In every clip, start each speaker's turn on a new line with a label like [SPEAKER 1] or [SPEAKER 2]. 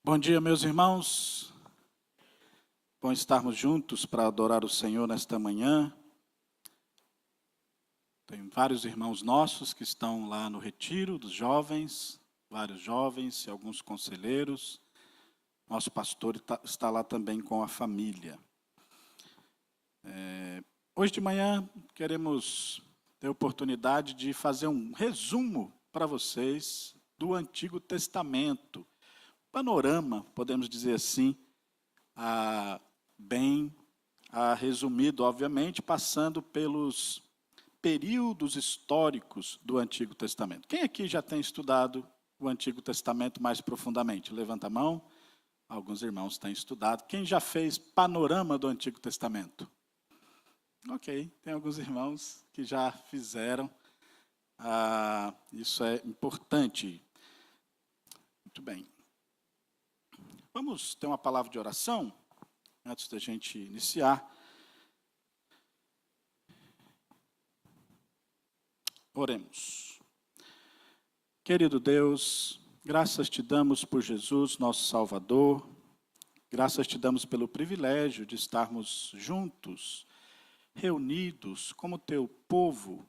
[SPEAKER 1] Bom dia, meus irmãos. Bom estarmos juntos para adorar o Senhor nesta manhã. Tem vários irmãos nossos que estão lá no retiro dos jovens, vários jovens e alguns conselheiros. Nosso pastor está lá também com a família. Hoje de manhã queremos ter a oportunidade de fazer um resumo para vocês do Antigo Testamento. Panorama, podemos dizer assim, resumido, obviamente, passando pelos períodos históricos do Antigo Testamento. Quem aqui já tem estudado o Antigo Testamento mais profundamente? Levanta a mão. Alguns irmãos têm estudado. Quem já fez panorama do Antigo Testamento? Ok, tem alguns irmãos que já fizeram. Isso é importante. Muito bem. Vamos ter uma palavra de oração, antes da gente iniciar. Oremos. Querido Deus, graças te damos por Jesus, nosso Salvador. Graças te damos pelo privilégio de estarmos juntos, reunidos como teu povo,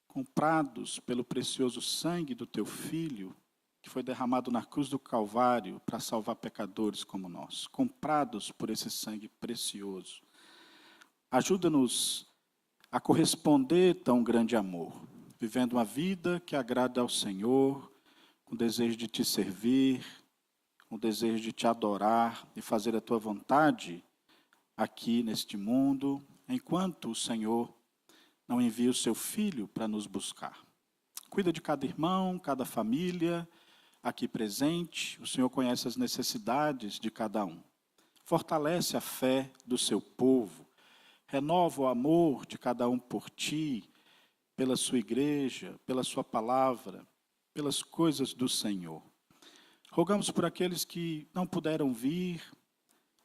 [SPEAKER 1] comprados pelo precioso sangue do teu Filho, que foi derramado na cruz do Calvário para salvar pecadores como nós, comprados por esse sangue precioso. Ajuda-nos a corresponder tão grande amor, vivendo uma vida que agrada ao Senhor, com desejo de te servir, com desejo de te adorar e fazer a tua vontade aqui neste mundo, enquanto o Senhor não envia o seu Filho para nos buscar. Cuida de cada irmão, cada família aqui presente. O Senhor conhece as necessidades de cada um. Fortalece a fé do seu povo. Renova o amor de cada um por ti, pela sua igreja, pela sua palavra, pelas coisas do Senhor. Rogamos por aqueles que não puderam vir,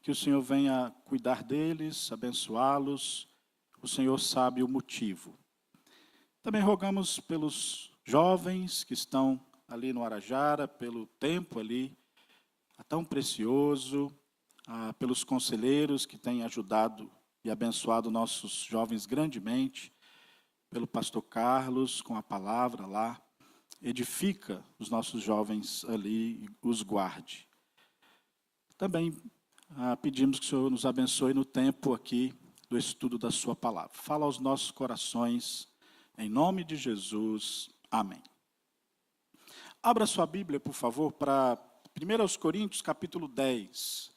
[SPEAKER 1] que o Senhor venha cuidar deles, abençoá-los. O Senhor sabe o motivo. Também rogamos pelos jovens que estão ali no Arajara, pelo tempo ali tão precioso, pelos conselheiros que têm ajudado e abençoado nossos jovens grandemente, pelo pastor Carlos com a palavra lá, edifica os nossos jovens ali e os guarde. Também pedimos que o Senhor nos abençoe no tempo aqui do estudo da sua palavra. Fala aos nossos corações, em nome de Jesus. Amém. Abra sua Bíblia, por favor, para 1 Coríntios, capítulo 10.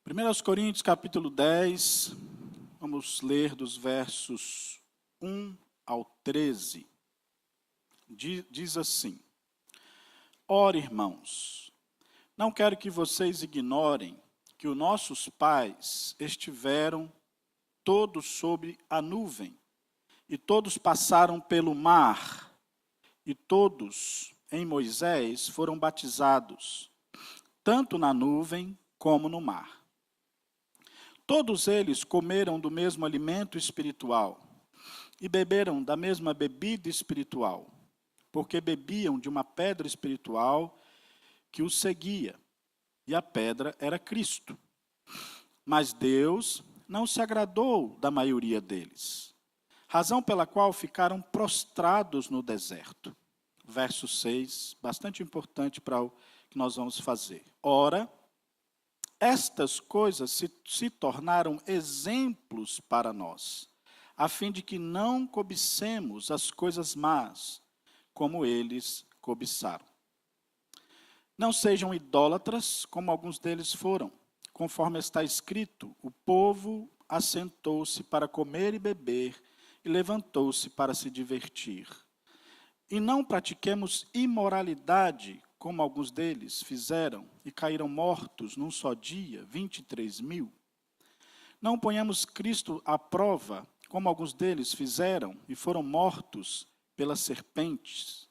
[SPEAKER 1] Primeiros Coríntios, capítulo 10, vamos ler dos versos 1 ao 13. Diz assim: Ora, irmãos, não quero que vocês ignorem que os nossos pais estiveram todos sob a nuvem, e todos passaram pelo mar, e todos em Moisés foram batizados, tanto na nuvem como no mar. Todos eles comeram do mesmo alimento espiritual e beberam da mesma bebida espiritual, porque bebiam de uma pedra espiritual que os seguia, e a pedra era Cristo. Mas Deus não se agradou da maioria deles, razão pela qual ficaram prostrados no deserto. Verso 6, bastante importante para o que nós vamos fazer. Ora, estas coisas se tornaram exemplos para nós, a fim de que não cobicemos as coisas más, como eles cobiçaram. Não sejam idólatras, como alguns deles foram. Conforme está escrito, o povo assentou-se para comer e beber, e levantou-se para se divertir. E não pratiquemos imoralidade, como alguns deles fizeram, e caíram mortos num só dia, 23.000. Não ponhamos Cristo à prova, como alguns deles fizeram e foram mortos pelas serpentes.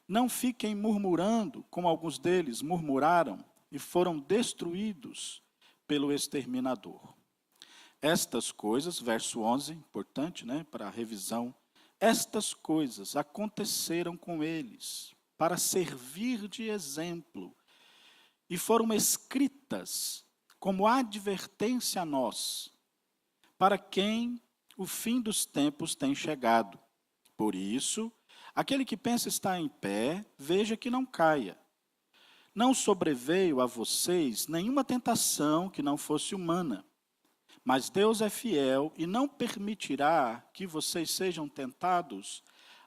[SPEAKER 1] Não fiquem murmurando, como alguns deles murmuraram e foram destruídos pelo exterminador. Estas coisas, verso 11, importante, para a revisão, estas coisas aconteceram com eles para servir de exemplo e foram escritas como advertência a nós, para quem o fim dos tempos tem chegado. Por isso, aquele que pensa estar em pé, veja que não caia. Não sobreveio a vocês nenhuma tentação que não fosse humana, mas Deus é fiel e não permitirá que vocês sejam tentados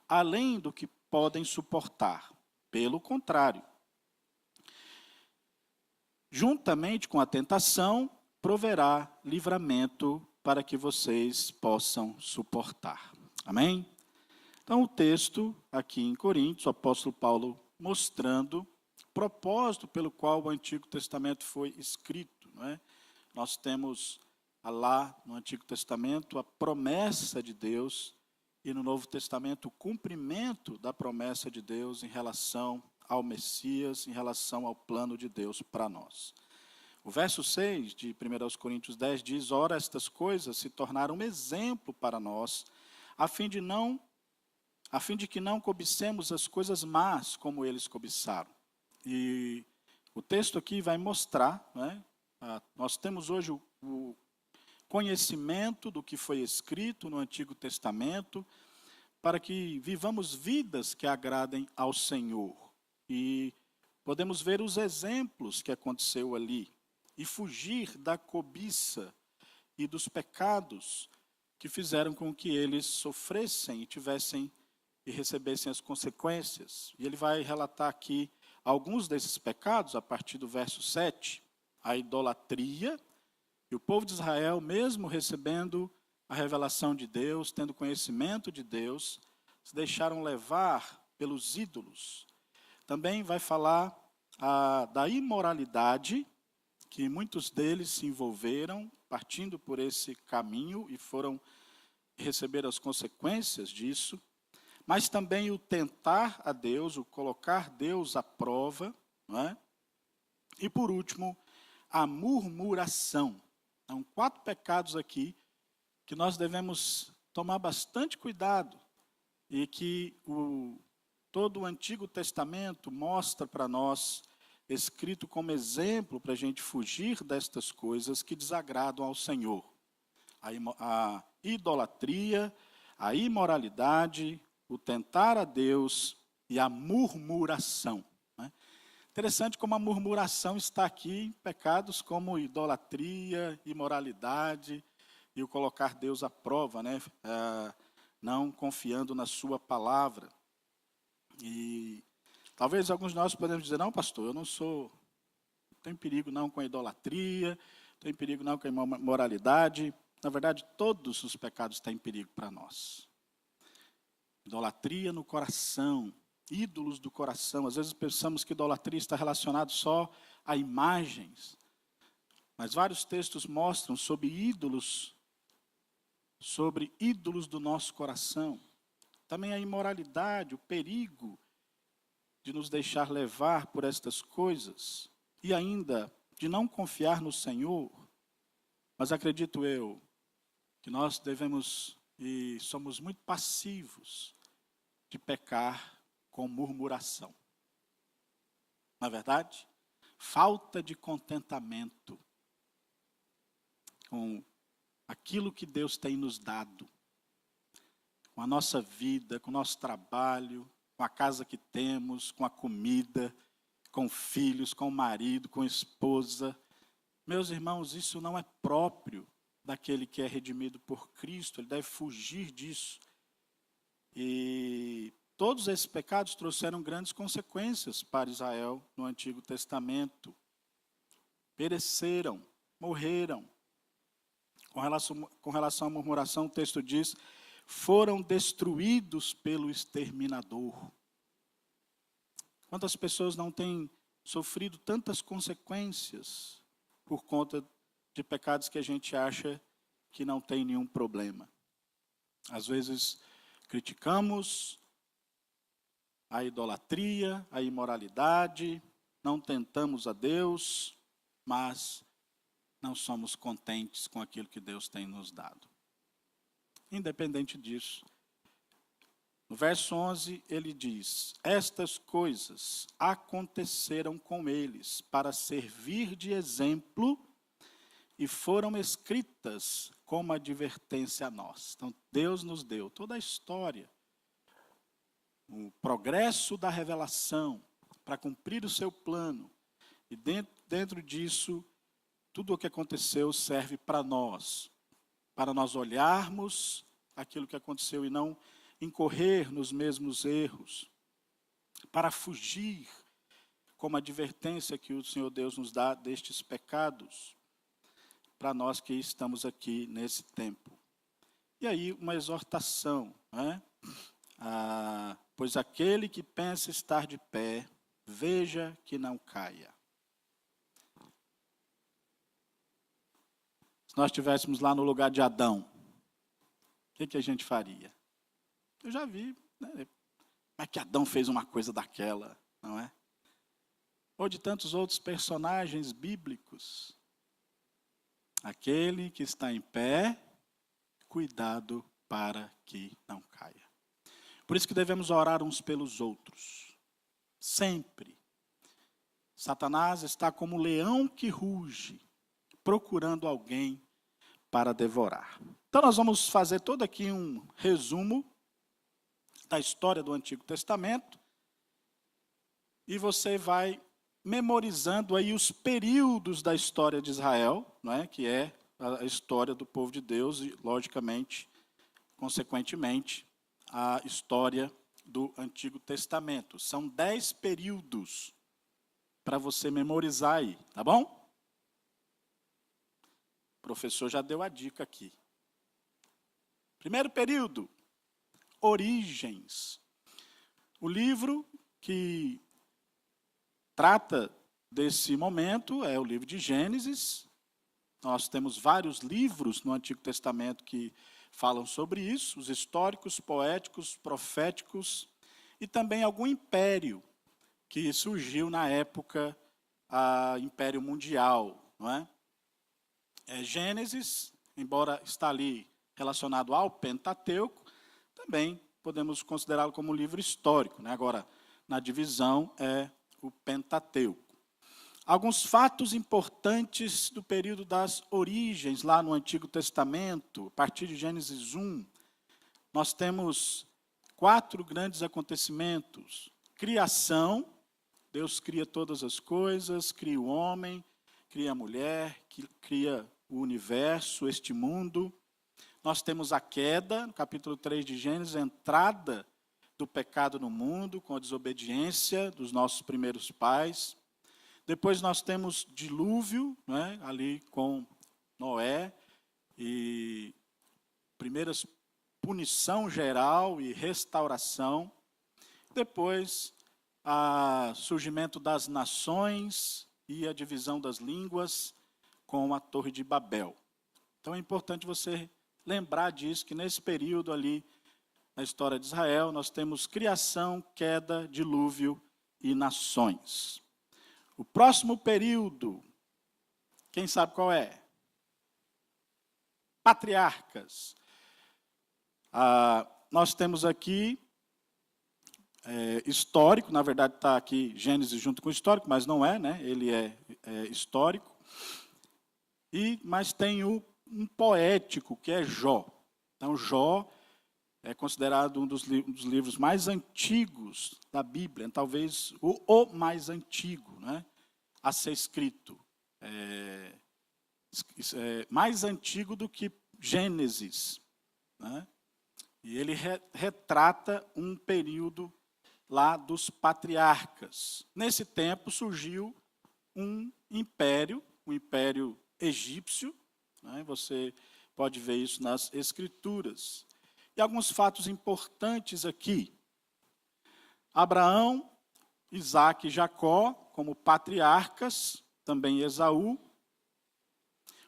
[SPEAKER 1] além do que podem suportar. Pelo contrário, juntamente com a tentação, proverá livramento para que vocês possam suportar. Amém? Então, o texto aqui em Coríntios, o apóstolo Paulo mostrando o propósito pelo qual o Antigo Testamento foi escrito. Não é? Nós temos lá no Antigo Testamento a promessa de Deus e no Novo Testamento o cumprimento da promessa de Deus em relação ao Messias, em relação ao plano de Deus para nós. O verso 6 de 1 Coríntios 10 diz: ora, estas coisas se tornaram um exemplo para nós, a fim de que não cobicemos as coisas más como eles cobiçaram. E o texto aqui vai mostrar, nós temos hoje o conhecimento do que foi escrito no Antigo Testamento, para que vivamos vidas que agradem ao Senhor. E podemos ver os exemplos que aconteceu ali, e fugir da cobiça e dos pecados que fizeram com que eles sofressem e recebessem as consequências. E ele vai relatar aqui alguns desses pecados, a partir do verso 7, a idolatria. E o povo de Israel, mesmo recebendo a revelação de Deus, tendo conhecimento de Deus, se deixaram levar pelos ídolos. Também vai falar da imoralidade, que muitos deles se envolveram, partindo por esse caminho e foram receber as consequências disso. Mas também o tentar a Deus, o colocar Deus à prova. Não é? E por último, a murmuração. São 4 pecados aqui que nós devemos tomar bastante cuidado e que todo o Antigo Testamento mostra para nós, escrito como exemplo para a gente fugir destas coisas que desagradam ao Senhor. A idolatria, a imoralidade, o tentar a Deus e a murmuração. Interessante como a murmuração está aqui em pecados como idolatria, imoralidade e o colocar Deus à prova, não confiando na sua palavra. E talvez alguns de nós podemos dizer: não, pastor, eu não tenho perigo não com a idolatria, não tenho perigo não com a imoralidade. Na verdade, todos os pecados têm perigo para nós. Idolatria no coração. Ídolos do coração. Às vezes pensamos que idolatria está relacionado só a imagens, mas vários textos mostram sobre ídolos do nosso coração. Também a imoralidade, o perigo de nos deixar levar por estas coisas e ainda de não confiar no Senhor. Mas acredito eu que nós devemos e somos muito passivos de pecar com murmuração. Na verdade, falta de contentamento com aquilo que Deus tem nos dado, com a nossa vida, com o nosso trabalho, com a casa que temos, com a comida, com filhos, com o marido, com a esposa. Meus irmãos, isso não é próprio daquele que é redimido por Cristo, ele deve fugir disso. E todos esses pecados trouxeram grandes consequências para Israel no Antigo Testamento. Pereceram, morreram. Com relação à murmuração, o texto diz: foram destruídos pelo exterminador. Quantas pessoas não têm sofrido tantas consequências por conta de pecados que a gente acha que não tem nenhum problema? Às vezes criticamos a idolatria, a imoralidade, não tentamos a Deus, mas não somos contentes com aquilo que Deus tem nos dado. Independente disso, no verso 11 ele diz: estas coisas aconteceram com eles para servir de exemplo e foram escritas como advertência a nós. Então Deus nos deu toda a história, o progresso da revelação para cumprir o seu plano. E dentro disso, tudo o que aconteceu serve para nós olharmos aquilo que aconteceu e não incorrer nos mesmos erros, para fugir, como advertência que o Senhor Deus nos dá destes pecados, para nós que estamos aqui nesse tempo. E aí uma exortação, né? Pois aquele que pensa estar de pé, veja que não caia. Se nós estivéssemos lá no lugar de Adão, o que a gente faria? Eu já vi, né? Como é que Adão fez uma coisa daquela, não é? Ou de tantos outros personagens bíblicos. Aquele que está em pé, cuidado para que não caia. Por isso que devemos orar uns pelos outros. Sempre. Satanás está como um leão que ruge, procurando alguém para devorar. Então nós vamos fazer todo aqui um resumo da história do Antigo Testamento. E você vai memorizando aí os períodos da história de Israel, não é? Que é a história do povo de Deus e, logicamente, consequentemente, a história do Antigo Testamento. São 10 períodos para você memorizar aí, tá bom? O professor já deu a dica aqui. Primeiro período, Origens. O livro que trata desse momento é o livro de Gênesis. Nós temos vários livros no Antigo Testamento que falam sobre isso, os históricos, poéticos, proféticos, e também algum império que surgiu na época, Império Mundial, não é? Gênesis, embora está ali relacionado ao Pentateuco, também podemos considerá-lo como um livro histórico, né? Agora, na divisão é o Pentateuco. Alguns fatos importantes do período das origens, lá no Antigo Testamento, a partir de Gênesis 1, nós temos 4 grandes acontecimentos. Criação, Deus cria todas as coisas, cria o homem, cria a mulher, cria o universo, este mundo. Nós temos a queda, no capítulo 3 de Gênesis, a entrada do pecado no mundo, com a desobediência dos nossos primeiros pais. Depois nós temos dilúvio, né, ali com Noé, e primeiras punição geral e restauração. Depois, o surgimento das nações e a divisão das línguas com a Torre de Babel. Então é importante você lembrar disso, que nesse período ali, na história de Israel, nós temos criação, queda, dilúvio e nações. O próximo período, quem sabe qual é? Patriarcas. Nós temos aqui histórico, na verdade está aqui Gênesis junto com histórico, mas não é, né? Ele é histórico. Mas tem um poético, que é Jó. Então, Jó é considerado um dos livros mais antigos da Bíblia, talvez o mais antigo, né, a ser escrito. Mais antigo do que Gênesis, né? E ele retrata um período lá dos patriarcas. Nesse tempo surgiu um império, o Império Egípcio, né? Você pode ver isso nas Escrituras. E alguns fatos importantes aqui. Abraão, Isaac e Jacó como patriarcas, também Esaú.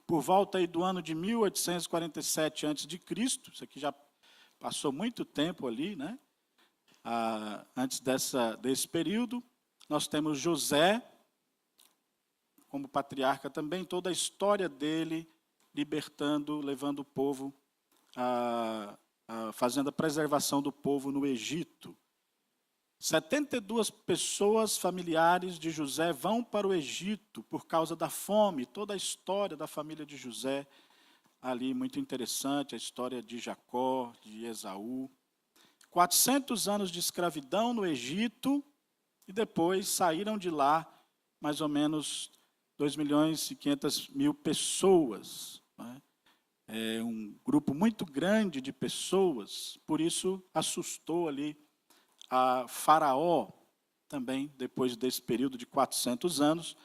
[SPEAKER 1] Por volta aí do ano de 1847 a.C., isso aqui já passou muito tempo ali, né? Antes desse período. Nós temos José como patriarca também, toda a história dele libertando, levando o povo, fazendo a preservação do povo no Egito. 72 pessoas familiares de José vão para o Egito por causa da fome. Toda a história da família de José, ali muito interessante, a história de Jacó, de Esaú. 400 anos de escravidão no Egito e depois saíram de lá mais ou menos 2.500.000 pessoas. Né? É um grupo muito grande de pessoas, por isso assustou ali a Faraó, também, depois desse período de 400 anos,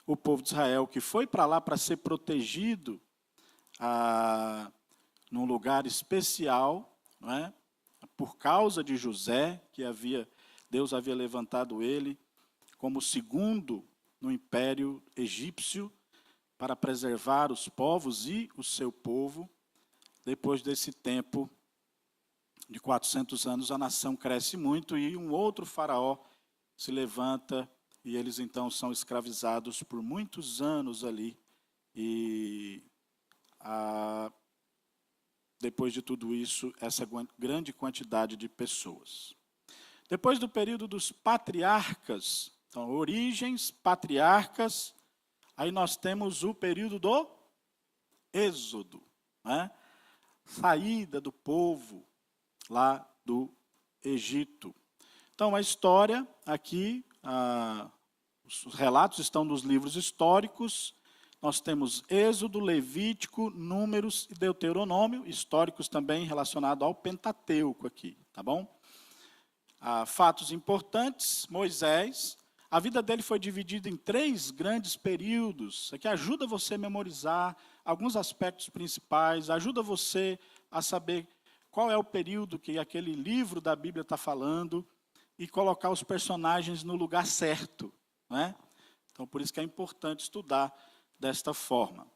[SPEAKER 1] o povo de Israel, que foi para lá para ser protegido num lugar especial, não é? Por causa de José, que Deus havia levantado ele como segundo no Império Egípcio, para preservar os povos e o seu povo. Depois desse tempo de 400 anos, a nação cresce muito e um outro faraó se levanta e eles então são escravizados por muitos anos ali. E depois de tudo isso, essa grande quantidade de pessoas. Depois do período dos patriarcas, então, origens, patriarcas, aí nós temos o período do Êxodo, né? Saída do povo lá do Egito. Então, a história aqui, os relatos estão nos livros históricos. Nós temos Êxodo, Levítico, Números e Deuteronômio, históricos também relacionados ao Pentateuco aqui, tá bom? Fatos importantes, Moisés, a vida dele foi dividida em 3 grandes períodos, que ajuda você a memorizar alguns aspectos principais, ajuda você a saber qual é o período que aquele livro da Bíblia está falando e colocar os personagens no lugar certo, né? Então, por isso que é importante estudar desta forma.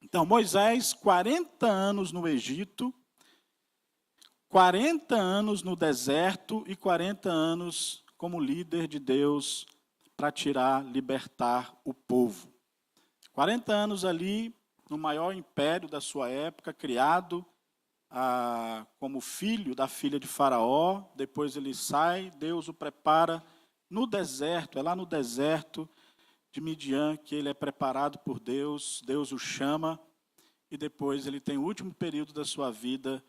[SPEAKER 1] Então, Moisés, 40 anos no Egito, 40 anos no deserto e 40 anos como líder de Deus para libertar o povo. 40 anos ali, no maior império da sua época, criado como filho da filha de Faraó. Depois ele sai, Deus o prepara no deserto, é lá no deserto de Midian que ele é preparado por Deus, Deus o chama, e depois ele tem o último período da sua vida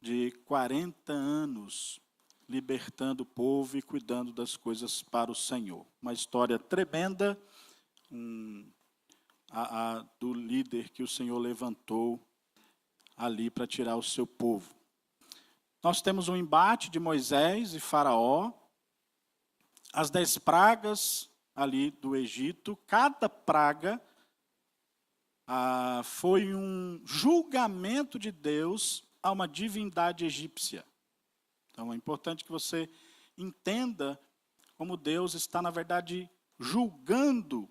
[SPEAKER 1] de 40 anos, libertando o povo e cuidando das coisas para o Senhor. Uma história tremenda do líder que o Senhor levantou ali para tirar o seu povo. Nós temos um embate de Moisés e Faraó, as 10 pragas ali do Egito. Cada praga foi um julgamento de Deus a uma divindade egípcia. Então é importante que você entenda como Deus está, na verdade, julgando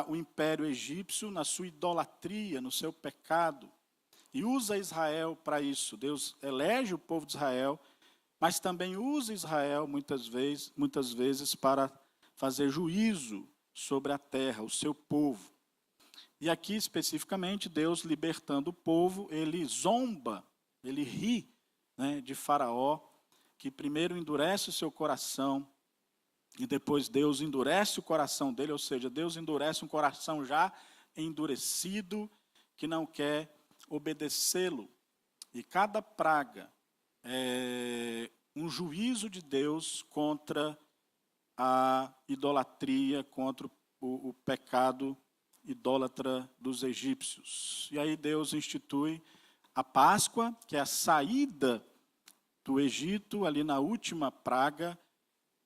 [SPEAKER 1] o império egípcio na sua idolatria, no seu pecado. E usa Israel para isso. Deus elege o povo de Israel, mas também usa Israel muitas vezes para fazer juízo sobre a terra, o seu povo. E aqui especificamente, Deus libertando o povo, ele zomba, ele ri, né, de Faraó, que primeiro endurece o seu coração e depois Deus endurece o coração dele, ou seja, Deus endurece um coração já endurecido que não quer obedecê-lo. E cada praga é um juízo de Deus contra a idolatria, contra o pecado idólatra dos egípcios. E aí Deus institui a Páscoa, que é a saída do Egito, ali na última praga.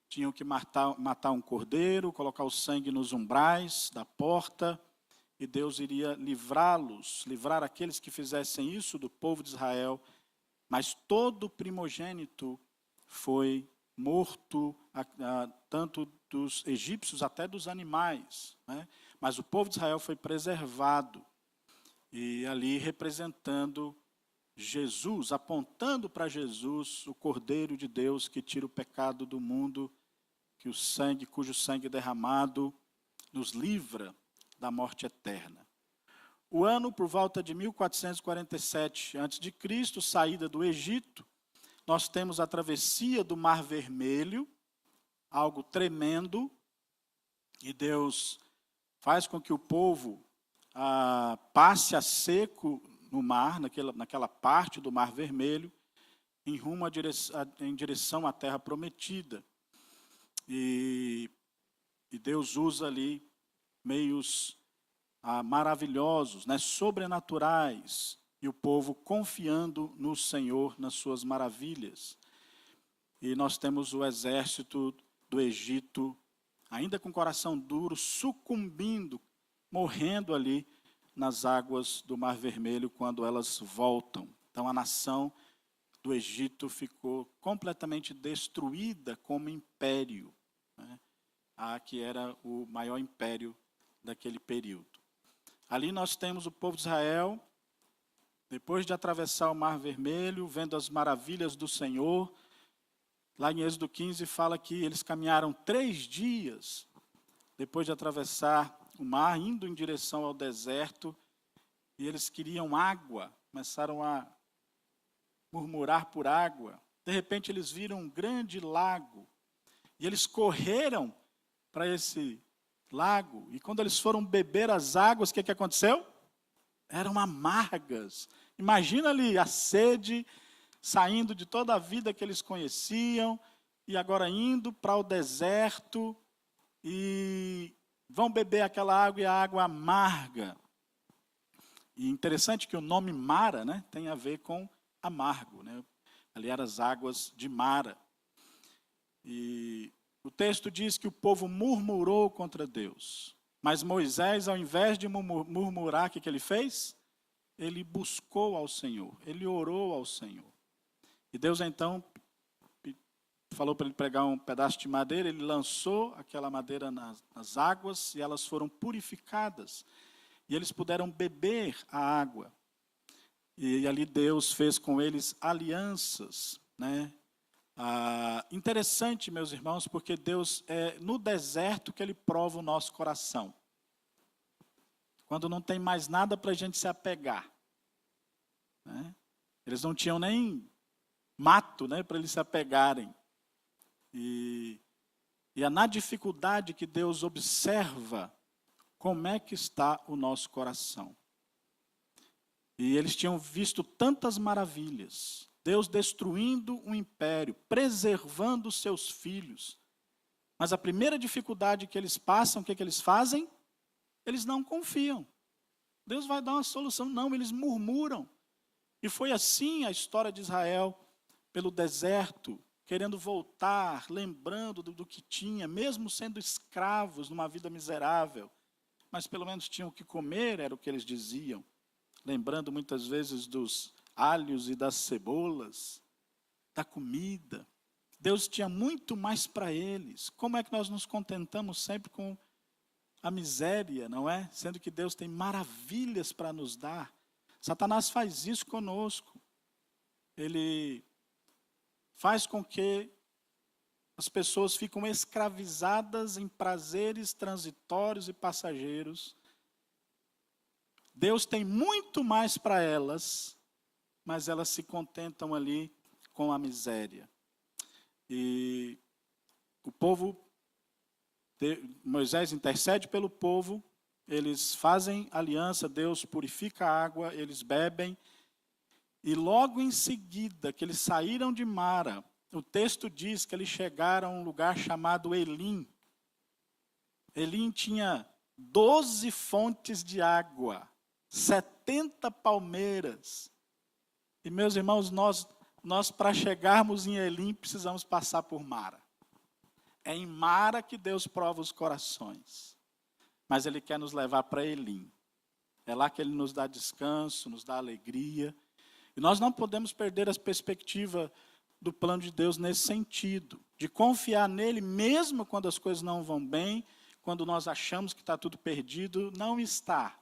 [SPEAKER 1] Tinham que matar um cordeiro, colocar o sangue nos umbrais da porta, e Deus iria livrar aqueles que fizessem isso do povo de Israel. Mas todo primogênito foi morto, tanto dos egípcios até dos animais, né? Mas o povo de Israel foi preservado, e ali representando Jesus, apontando para Jesus, o Cordeiro de Deus que tira o pecado do mundo, cujo sangue derramado nos livra da morte eterna. O ano, por volta de 1447 a.C., saída do Egito, nós temos a travessia do Mar Vermelho, algo tremendo, e Deus faz com que o povo passe a seco no mar, naquela parte do Mar Vermelho, em direção à terra prometida. E Deus usa ali meios maravilhosos, sobrenaturais, e o povo confiando no Senhor, nas suas maravilhas. E nós temos o exército do Egito, ainda com coração duro, sucumbindo, morrendo ali nas águas do Mar Vermelho quando elas voltam. Então a nação do Egito ficou completamente destruída como império, que era o maior império daquele período. Ali nós temos o povo de Israel, depois de atravessar o Mar Vermelho, vendo as maravilhas do Senhor. Lá em Êxodo 15 fala que eles caminharam 3 dias, depois de atravessar o mar, indo em direção ao deserto, e eles queriam água, começaram a murmurar por água. De repente eles viram um grande lago, e eles correram para esse lago, e quando eles foram beber as águas, o que aconteceu? Eram amargas. Imagina ali a sede, saindo de toda a vida que eles conheciam, e agora indo para o deserto, e vão beber aquela água, e a água amarga. E interessante que o nome Mara, tem a ver com amargo, Ali eram as águas de Mara. E o texto diz que o povo murmurou contra Deus. Mas Moisés, ao invés de murmurar, o que ele fez? Ele buscou ao Senhor, ele orou ao Senhor. E Deus então falou para ele pegar um pedaço de madeira, ele lançou aquela madeira nas águas e elas foram purificadas. E eles puderam beber a água. E ali Deus fez com eles alianças, interessante, meus irmãos, porque Deus é no deserto que Ele prova o nosso coração. Quando não tem mais nada para a gente se apegar. Eles não tinham nem mato, para eles se apegarem. E é na dificuldade que Deus observa como é que está o nosso coração. E eles tinham visto tantas maravilhas. Deus destruindo um império, preservando os seus filhos. Mas a primeira dificuldade que eles passam, o que eles fazem? Eles não confiam. Deus vai dar uma solução. Não, eles murmuram. E foi assim a história de Israel pelo deserto, querendo voltar, lembrando do que tinha, mesmo sendo escravos numa vida miserável. Mas pelo menos tinham o que comer, era o que eles diziam. Lembrando muitas vezes dos alhos e das cebolas, da comida. Deus tinha muito mais para eles. Como é que nós nos contentamos sempre com a miséria, não é? Sendo que Deus tem maravilhas para nos dar. Satanás faz isso conosco. Ele faz com que as pessoas ficam escravizadas em prazeres transitórios e passageiros. Deus tem muito mais para elas, mas elas se contentam ali com a miséria. E o povo, Moisés intercede pelo povo, eles fazem aliança, Deus purifica a água, eles bebem, e logo em seguida que eles saíram de Mara, o texto diz que eles chegaram a um lugar chamado Elim. Elim tinha 12 fontes de água, 70 palmeiras. E meus irmãos, nós para chegarmos em Elim precisamos passar por Mara. É em Mara que Deus prova os corações. Mas Ele quer nos levar para Elim. É lá que Ele nos dá descanso, nos dá alegria. E nós não podemos perder a perspectiva do plano de Deus nesse sentido. De confiar nele mesmo quando as coisas não vão bem, quando nós achamos que está tudo perdido, não está.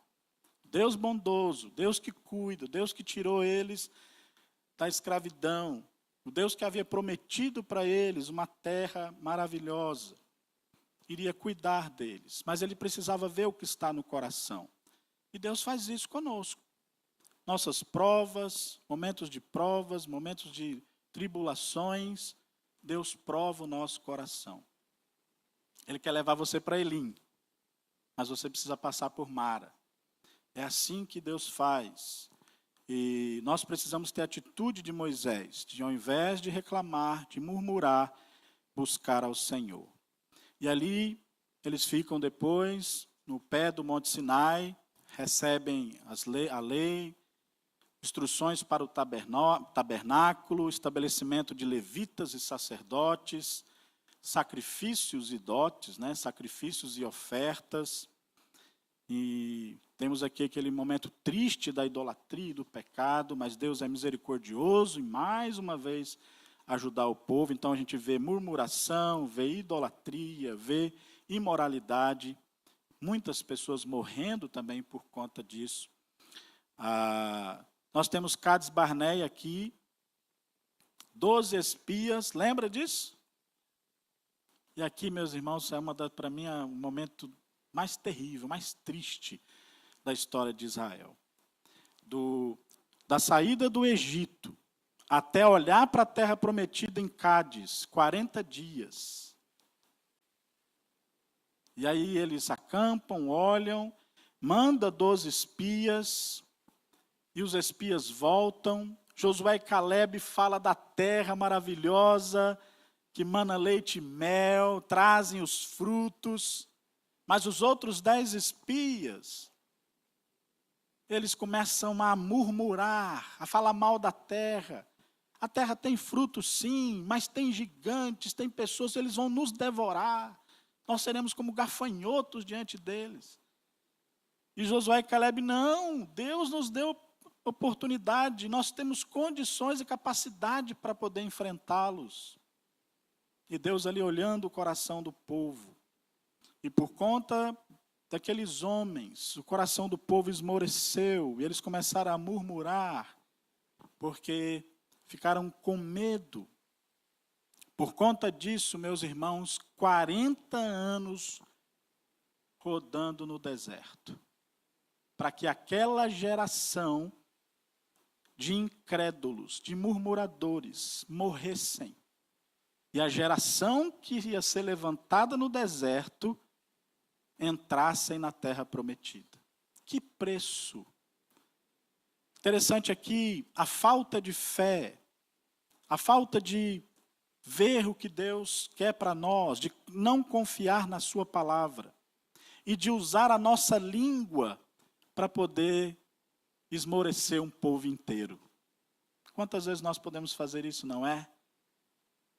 [SPEAKER 1] Deus bondoso, Deus que cuida, Deus que tirou eles da escravidão, o Deus que havia prometido para eles uma terra maravilhosa, iria cuidar deles, mas ele precisava ver o que está no coração. E Deus faz isso conosco. Nossas provas, momentos de tribulações, Deus prova o nosso coração. Ele quer levar você para Elim, mas você precisa passar por Mara. É assim que Deus faz. E nós precisamos ter a atitude de Moisés, de ao invés de reclamar, de murmurar, buscar ao Senhor. E ali eles ficam depois no pé do Monte Sinai, recebem a lei, instruções para o tabernáculo, estabelecimento de levitas e sacerdotes, sacrifícios e dotes, sacrifícios e ofertas. E temos aqui aquele momento triste da idolatria e do pecado, mas Deus é misericordioso e mais uma vez ajudar o povo. Então a gente vê murmuração, vê idolatria, vê imoralidade, muitas pessoas morrendo também por conta disso. Nós temos Cades Barneia aqui, 12 espias, lembra disso? E aqui, meus irmãos, para mim é um momento mais terrível, mais triste da história de Israel. Da saída do Egito até olhar para a terra prometida em Cádiz, 40 dias. E aí eles acampam, olham, manda 12 espias, e os espias voltam. Josué e Caleb falam da terra maravilhosa, que mana leite e mel, trazem os frutos. Mas os outros 10 espias, eles começam a murmurar, a falar mal da terra. A terra tem frutos sim, mas tem gigantes, tem pessoas, eles vão nos devorar. Nós seremos como gafanhotos diante deles. E Josué e Caleb, não, Deus nos deu oportunidade, nós temos condições e capacidade para poder enfrentá-los. E Deus ali olhando o coração do povo. E por conta daqueles homens, o coração do povo esmoreceu, e eles começaram a murmurar, porque ficaram com medo. Por conta disso, meus irmãos, 40 anos rodando no deserto, para que aquela geração de incrédulos, de murmuradores, morressem. E a geração que ia ser levantada no deserto entrassem na terra prometida. Que preço! Interessante aqui a falta de fé, a falta de ver o que Deus quer para nós, de não confiar na sua palavra e de usar a nossa língua para poder esmorecer um povo inteiro. Quantas vezes nós podemos fazer isso, não é?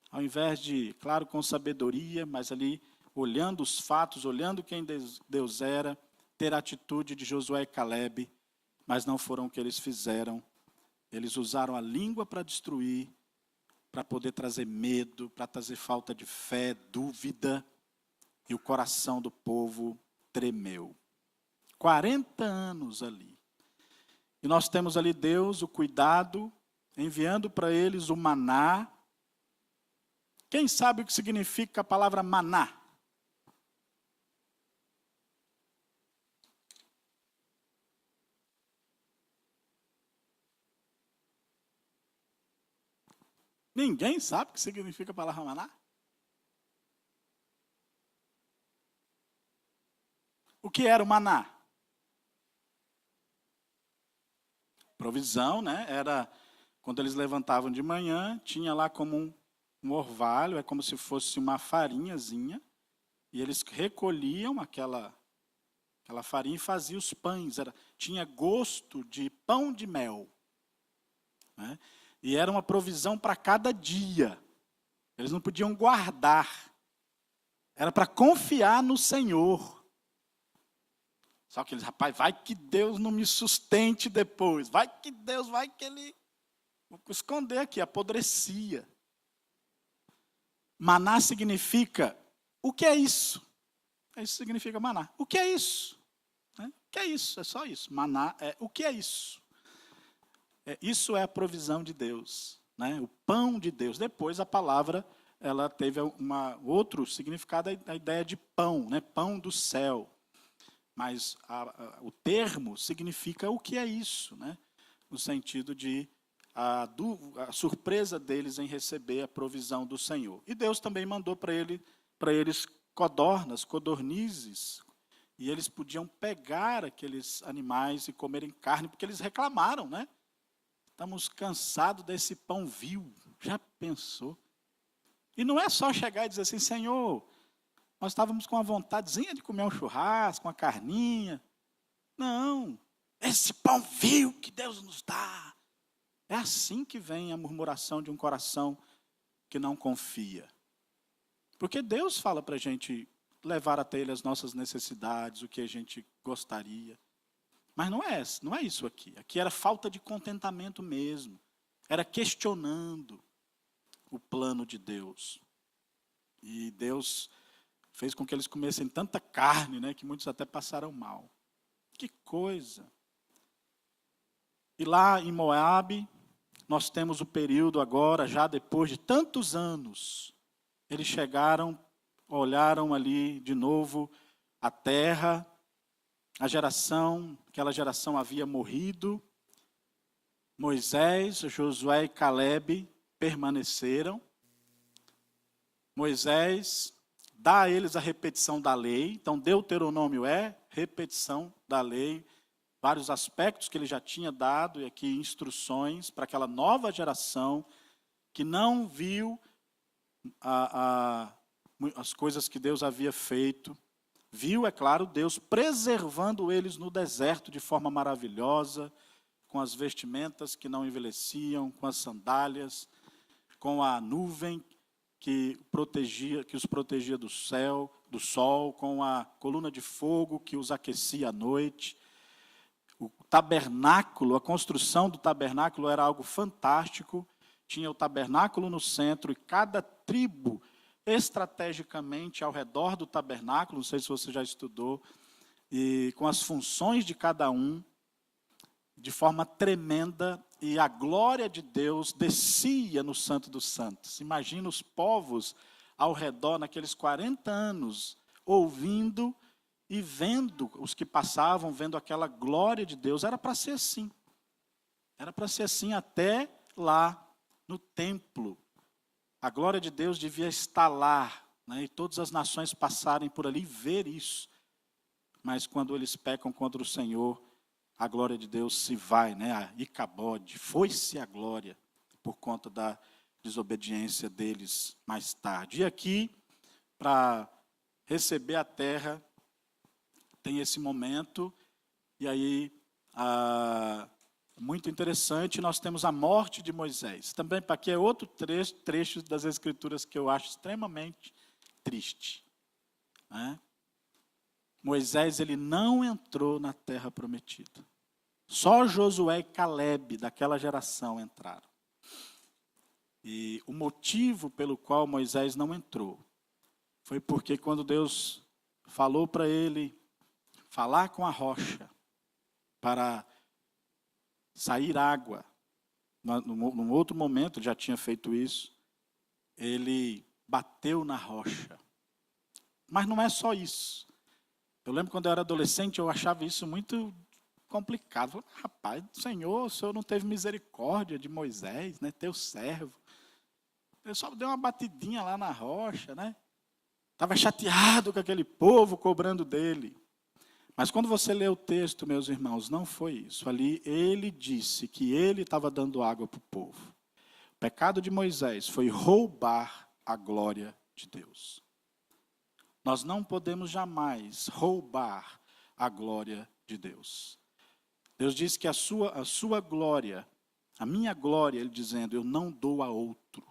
[SPEAKER 1] Ao invés de, claro, com sabedoria, mas ali olhando os fatos, olhando quem Deus era, ter a atitude de Josué e Caleb, mas não foram o que eles fizeram. Eles usaram a língua para destruir, para poder trazer medo, para trazer falta de fé, dúvida, e o coração do povo tremeu. 40 anos ali. E nós temos ali Deus, o cuidado, enviando para eles o maná. Quem sabe o que significa a palavra maná? Ninguém sabe o que significa a palavra maná? O que era o maná? Provisão, né? Era quando eles levantavam de manhã, tinha lá como um orvalho, é como se fosse uma farinhazinha, e eles recolhiam aquela farinha e faziam os pães. Tinha gosto de pão de mel, né? E era uma provisão para cada dia. Eles não podiam guardar. Era para confiar no Senhor. Só que eles, rapaz, vai que Deus não me sustente depois. Vai que ele... Vou esconder aqui, apodrecia. Maná significa, o que é isso? Isso significa maná. O que é isso? O que é isso? É só isso. Maná é, o que é isso? Isso é a provisão de Deus, né? O pão de Deus. Depois a palavra ela teve outro significado, a ideia de pão, né? Pão do céu. Mas o termo significa o que é isso, né? No sentido de a surpresa deles em receber a provisão do Senhor. E Deus também mandou para eles codornizes, e eles podiam pegar aqueles animais e comerem carne, porque eles reclamaram, né? Estamos cansados desse pão vil. Já pensou? E não é só chegar e dizer assim, Senhor, nós estávamos com uma vontadezinha de comer um churrasco, uma carninha. Não, esse pão vil que Deus nos dá. É assim que vem a murmuração de um coração que não confia. Porque Deus fala para a gente levar até Ele as nossas necessidades, o que a gente gostaria. Mas não é isso aqui. Aqui era falta de contentamento mesmo. Era questionando o plano de Deus. E Deus fez com que eles comessem tanta carne, né, que muitos até passaram mal. Que coisa! E lá em Moabe, nós temos o período agora, já depois de tantos anos, eles chegaram, olharam ali de novo a terra, aquela geração havia morrido. Moisés, Josué e Calebe permaneceram. Moisés dá a eles a repetição da lei. Então, Deuteronômio é repetição da lei, vários aspectos que ele já tinha dado, e aqui instruções para aquela nova geração que não viu as coisas que Deus havia feito. Viu, é claro, Deus preservando eles no deserto de forma maravilhosa, com as vestimentas que não envelheciam, com as sandálias, com a nuvem que os protegia do sol, com a coluna de fogo que os aquecia à noite. O tabernáculo, a construção do tabernáculo era algo fantástico. Tinha o tabernáculo no centro e cada tribo estrategicamente ao redor do tabernáculo, não sei se você já estudou, e com as funções de cada um, de forma tremenda, e a glória de Deus descia no Santo dos Santos. Imagina os povos ao redor, naqueles 40 anos, ouvindo e vendo os que passavam, vendo aquela glória de Deus. Era para ser assim. Era para ser assim até lá no templo. A glória de Deus devia estar lá, né, e todas as nações passarem por ali e ver isso. Mas quando eles pecam contra o Senhor, a glória de Deus se vai, né? A Icabode, foi-se a glória por conta da desobediência deles mais tarde. E aqui, para receber a terra, tem esse momento, e aí, muito interessante, nós temos a morte de Moisés. Também, para aqui é outro trecho das Escrituras que eu acho extremamente triste, né? Moisés, ele não entrou na terra prometida. Só Josué e Calebe, daquela geração, entraram. E o motivo pelo qual Moisés não entrou foi porque quando Deus falou para ele falar com a rocha para sair água, num outro momento ele já tinha feito isso, ele bateu na rocha. Mas não é só isso. Eu lembro quando eu era adolescente, eu achava isso muito complicado. Eu falei, rapaz, Senhor, o Senhor não teve misericórdia de Moisés, né, teu servo. Ele só deu uma batidinha lá na rocha, né? Estava chateado com aquele povo cobrando dele. Mas quando você lê o texto, meus irmãos, não foi isso. Ali ele disse que ele estava dando água para o povo. O pecado de Moisés foi roubar a glória de Deus. Nós não podemos jamais roubar a glória de Deus. Deus diz que a sua glória, a minha glória, ele dizendo, eu não dou a outro.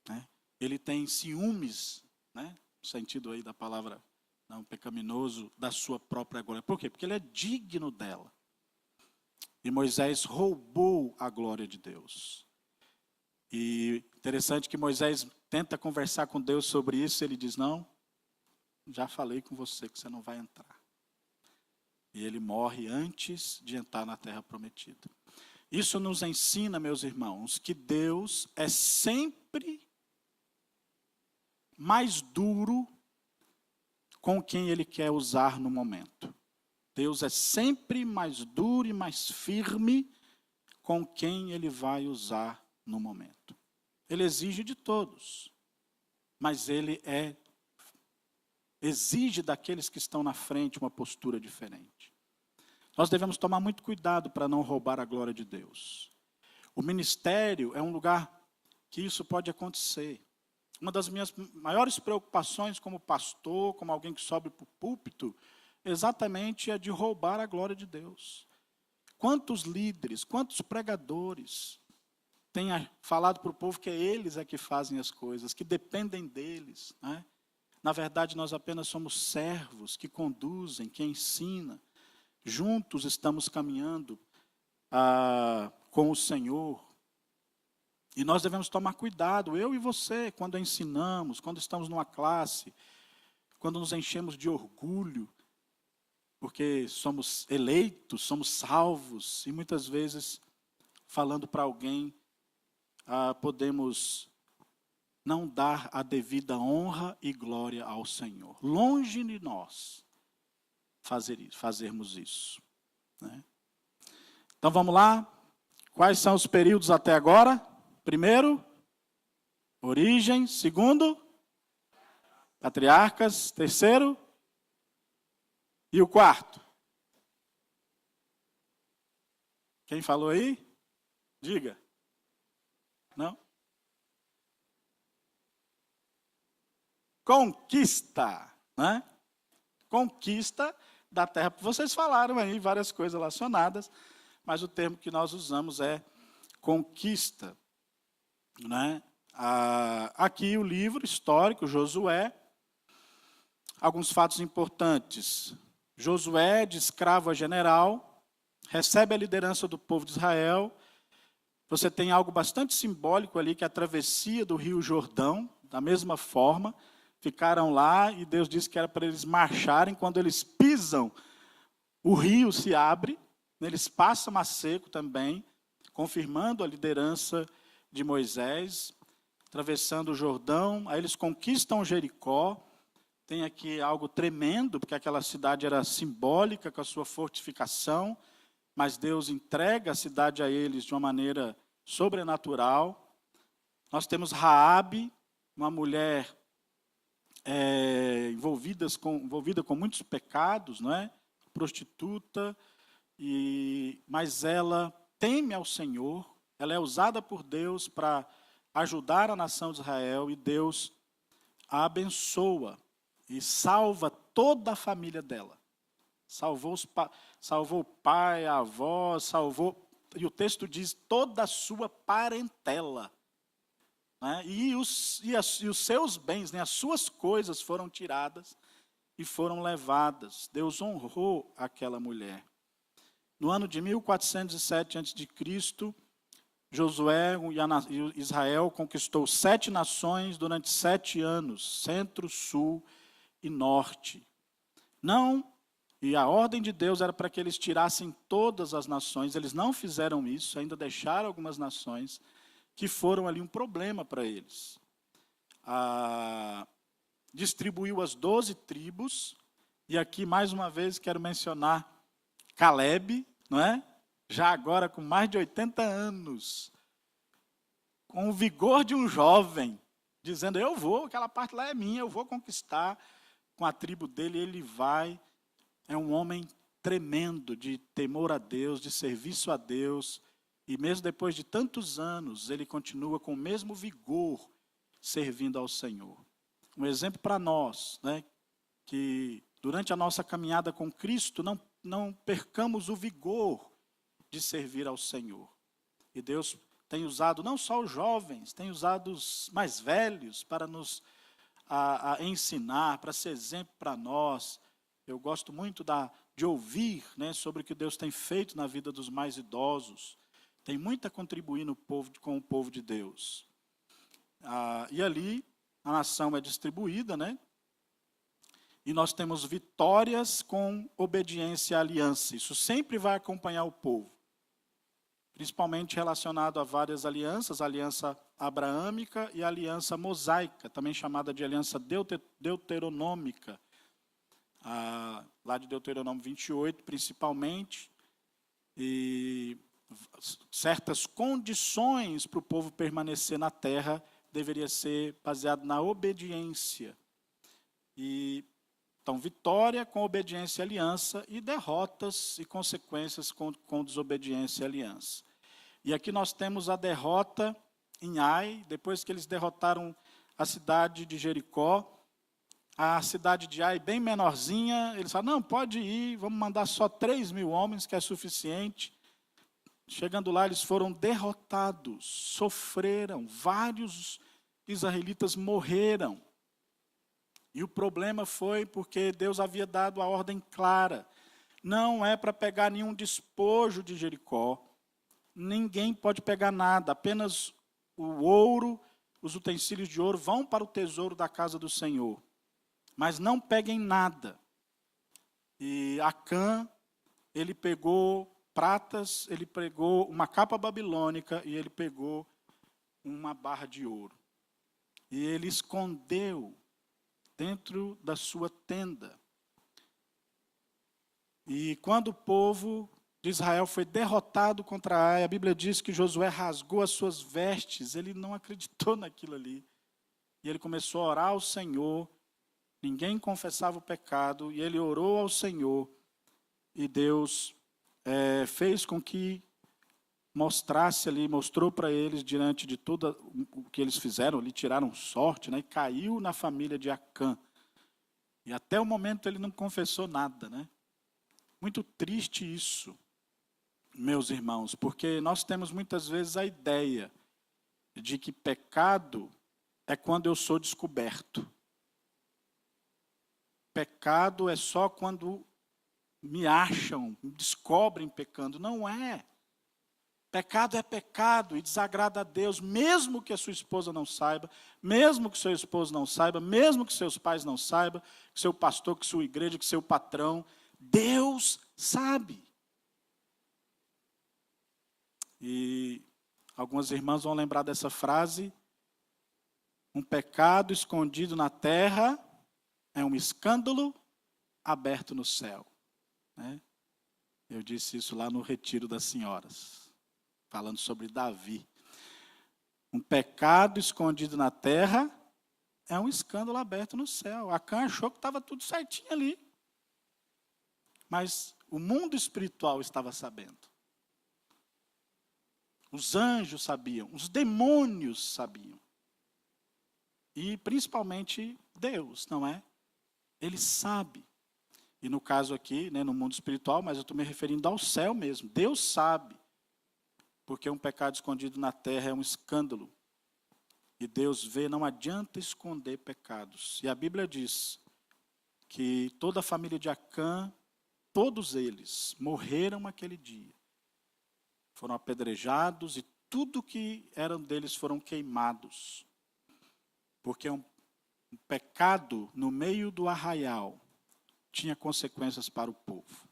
[SPEAKER 1] Né? Ele tem ciúmes, né? No sentido aí da palavra não pecaminoso, da sua própria glória. Por quê? Porque ele é digno dela. E Moisés roubou a glória de Deus. E interessante que Moisés tenta conversar com Deus sobre isso, ele diz, não, já falei com você que você não vai entrar. E ele morre antes de entrar na terra prometida. Isso nos ensina, meus irmãos, que Deus é sempre mais duro com quem Ele quer usar no momento. Deus é sempre mais duro e mais firme com quem Ele vai usar no momento. Ele exige de todos, mas Ele exige daqueles que estão na frente uma postura diferente. Nós devemos tomar muito cuidado para não roubar a glória de Deus. O ministério é um lugar que isso pode acontecer. Uma das minhas maiores preocupações como pastor, como alguém que sobe para o púlpito, exatamente é de roubar a glória de Deus. Quantos líderes, quantos pregadores têm falado para o povo que eles é que fazem as coisas, que dependem deles, né? Na verdade, nós apenas somos servos que conduzem, que ensinam. Juntos estamos caminhando com o Senhor. E nós devemos tomar cuidado, eu e você, quando ensinamos, quando estamos numa classe, quando nos enchemos de orgulho, porque somos eleitos, somos salvos, e muitas vezes, falando para alguém, podemos não dar a devida honra e glória ao Senhor. Longe de nós fazermos isso, né? Então vamos lá. Quais são os períodos até agora? Primeiro, origem. Segundo, patriarcas. Terceiro, e o quarto? Quem falou aí? Diga. Não? Conquista, né? Conquista da terra. Vocês falaram aí várias coisas relacionadas, mas o termo que nós usamos é conquista, né? Aqui o livro histórico, Josué, alguns fatos importantes. Josué, de escravo a general, recebe a liderança do povo de Israel. Você tem algo bastante simbólico ali, que é a travessia do rio Jordão, da mesma forma. Ficaram lá e Deus disse que era para eles marcharem. Quando eles pisam, o rio se abre, eles passam a seco também, confirmando a liderança de Moisés, atravessando o Jordão. Aí eles conquistam Jericó. Tem aqui algo tremendo, porque aquela cidade era simbólica com a sua fortificação, mas Deus entrega a cidade a eles de uma maneira sobrenatural. Nós temos Raabe, uma mulher envolvida com muitos pecados, não é? Prostituta, mas ela teme ao Senhor, ela é usada por Deus para ajudar a nação de Israel, e Deus a abençoa e salva toda a família dela. Salvou o pai, a avó, e o texto diz, toda a sua parentela. Né? E os seus bens, né? As suas coisas foram tiradas e foram levadas. Deus honrou aquela mulher. No ano de 1407 a.C., Josué e Israel conquistou 7 nações durante 7 anos, centro, sul e norte. E a ordem de Deus era para que eles tirassem todas as nações. Eles não fizeram isso, ainda deixaram algumas nações que foram ali um problema para eles. Distribuiu as 12 tribos, e aqui mais uma vez quero mencionar Caleb, não é? Já agora com mais de 80 anos, com o vigor de um jovem, dizendo, aquela parte lá é minha, eu vou conquistar com a tribo dele, ele vai. É um homem tremendo de temor a Deus, de serviço a Deus, e mesmo depois de tantos anos, ele continua com o mesmo vigor, servindo ao Senhor. Um exemplo para nós, né, que durante a nossa caminhada com Cristo, não percamos o vigor de servir ao Senhor. E Deus tem usado não só os jovens, tem usado os mais velhos para nos ensinar, para ser exemplo para nós. Eu gosto muito de ouvir, né, sobre o que Deus tem feito na vida dos mais idosos. Tem muito a contribuir com o povo de Deus. E ali a nação é distribuída, né? E nós temos vitórias com obediência à aliança. Isso sempre vai acompanhar o povo. principalmente relacionado a várias alianças, a aliança abraâmica e a aliança mosaica, também chamada de aliança deuteronômica, lá de Deuteronômio 28, principalmente, e certas condições para o povo permanecer na terra deveria ser baseado na obediência. Então, vitória com obediência e aliança, e derrotas e consequências com desobediência e aliança. E aqui nós temos a derrota em Ai, depois que eles derrotaram a cidade de Jericó. A cidade de Ai, bem menorzinha, eles falaram, não, pode ir, vamos mandar só 3.000 homens, que é suficiente. Chegando lá, eles foram derrotados, sofreram, vários israelitas morreram. E o problema foi porque Deus havia dado a ordem clara. Não é para pegar nenhum despojo de Jericó. Ninguém pode pegar nada. Apenas o ouro, os utensílios de ouro vão para o tesouro da casa do Senhor. Mas não peguem nada. E Acã, ele pegou pratas, ele pegou uma capa babilônica e ele pegou uma barra de ouro. E ele escondeu dentro da sua tenda. E quando o povo de Israel foi derrotado contra Ai, a Bíblia diz que Josué rasgou as suas vestes, ele não acreditou naquilo ali. E ele começou a orar ao Senhor, ninguém confessava o pecado, e ele orou ao Senhor, e Deus fez com que mostrasse ali, mostrou para eles, diante de tudo o que eles fizeram, ali tiraram sorte, né, e caiu na família de Acã. E até o momento ele não confessou nada, né? Muito triste isso, meus irmãos, porque nós temos muitas vezes a ideia de que pecado é quando eu sou descoberto. Pecado é só quando me acham, me descobrem pecando. Não é. Pecado é pecado e desagrada a Deus, mesmo que a sua esposa não saiba, mesmo que seu esposo não saiba, mesmo que seus pais não saibam, que seu pastor, que sua igreja, que seu patrão. Deus sabe. E algumas irmãs vão lembrar dessa frase: um pecado escondido na terra é um escândalo aberto no céu. Né? Eu disse isso lá no retiro das senhoras, falando sobre Davi. Um pecado escondido na terra é um escândalo aberto no céu. Acã achou que estava tudo certinho ali. Mas o mundo espiritual estava sabendo. Os anjos sabiam, os demônios sabiam. E principalmente Deus, não é? Ele sabe. E no caso aqui, né, no mundo espiritual, mas eu estou me referindo ao céu mesmo. Deus sabe. Porque um pecado escondido na terra é um escândalo. E Deus vê, não adianta esconder pecados. E a Bíblia diz que toda a família de Acã, todos eles morreram aquele dia. Foram apedrejados e tudo que eram deles foram queimados. Porque um pecado no meio do arraial tinha consequências para o povo.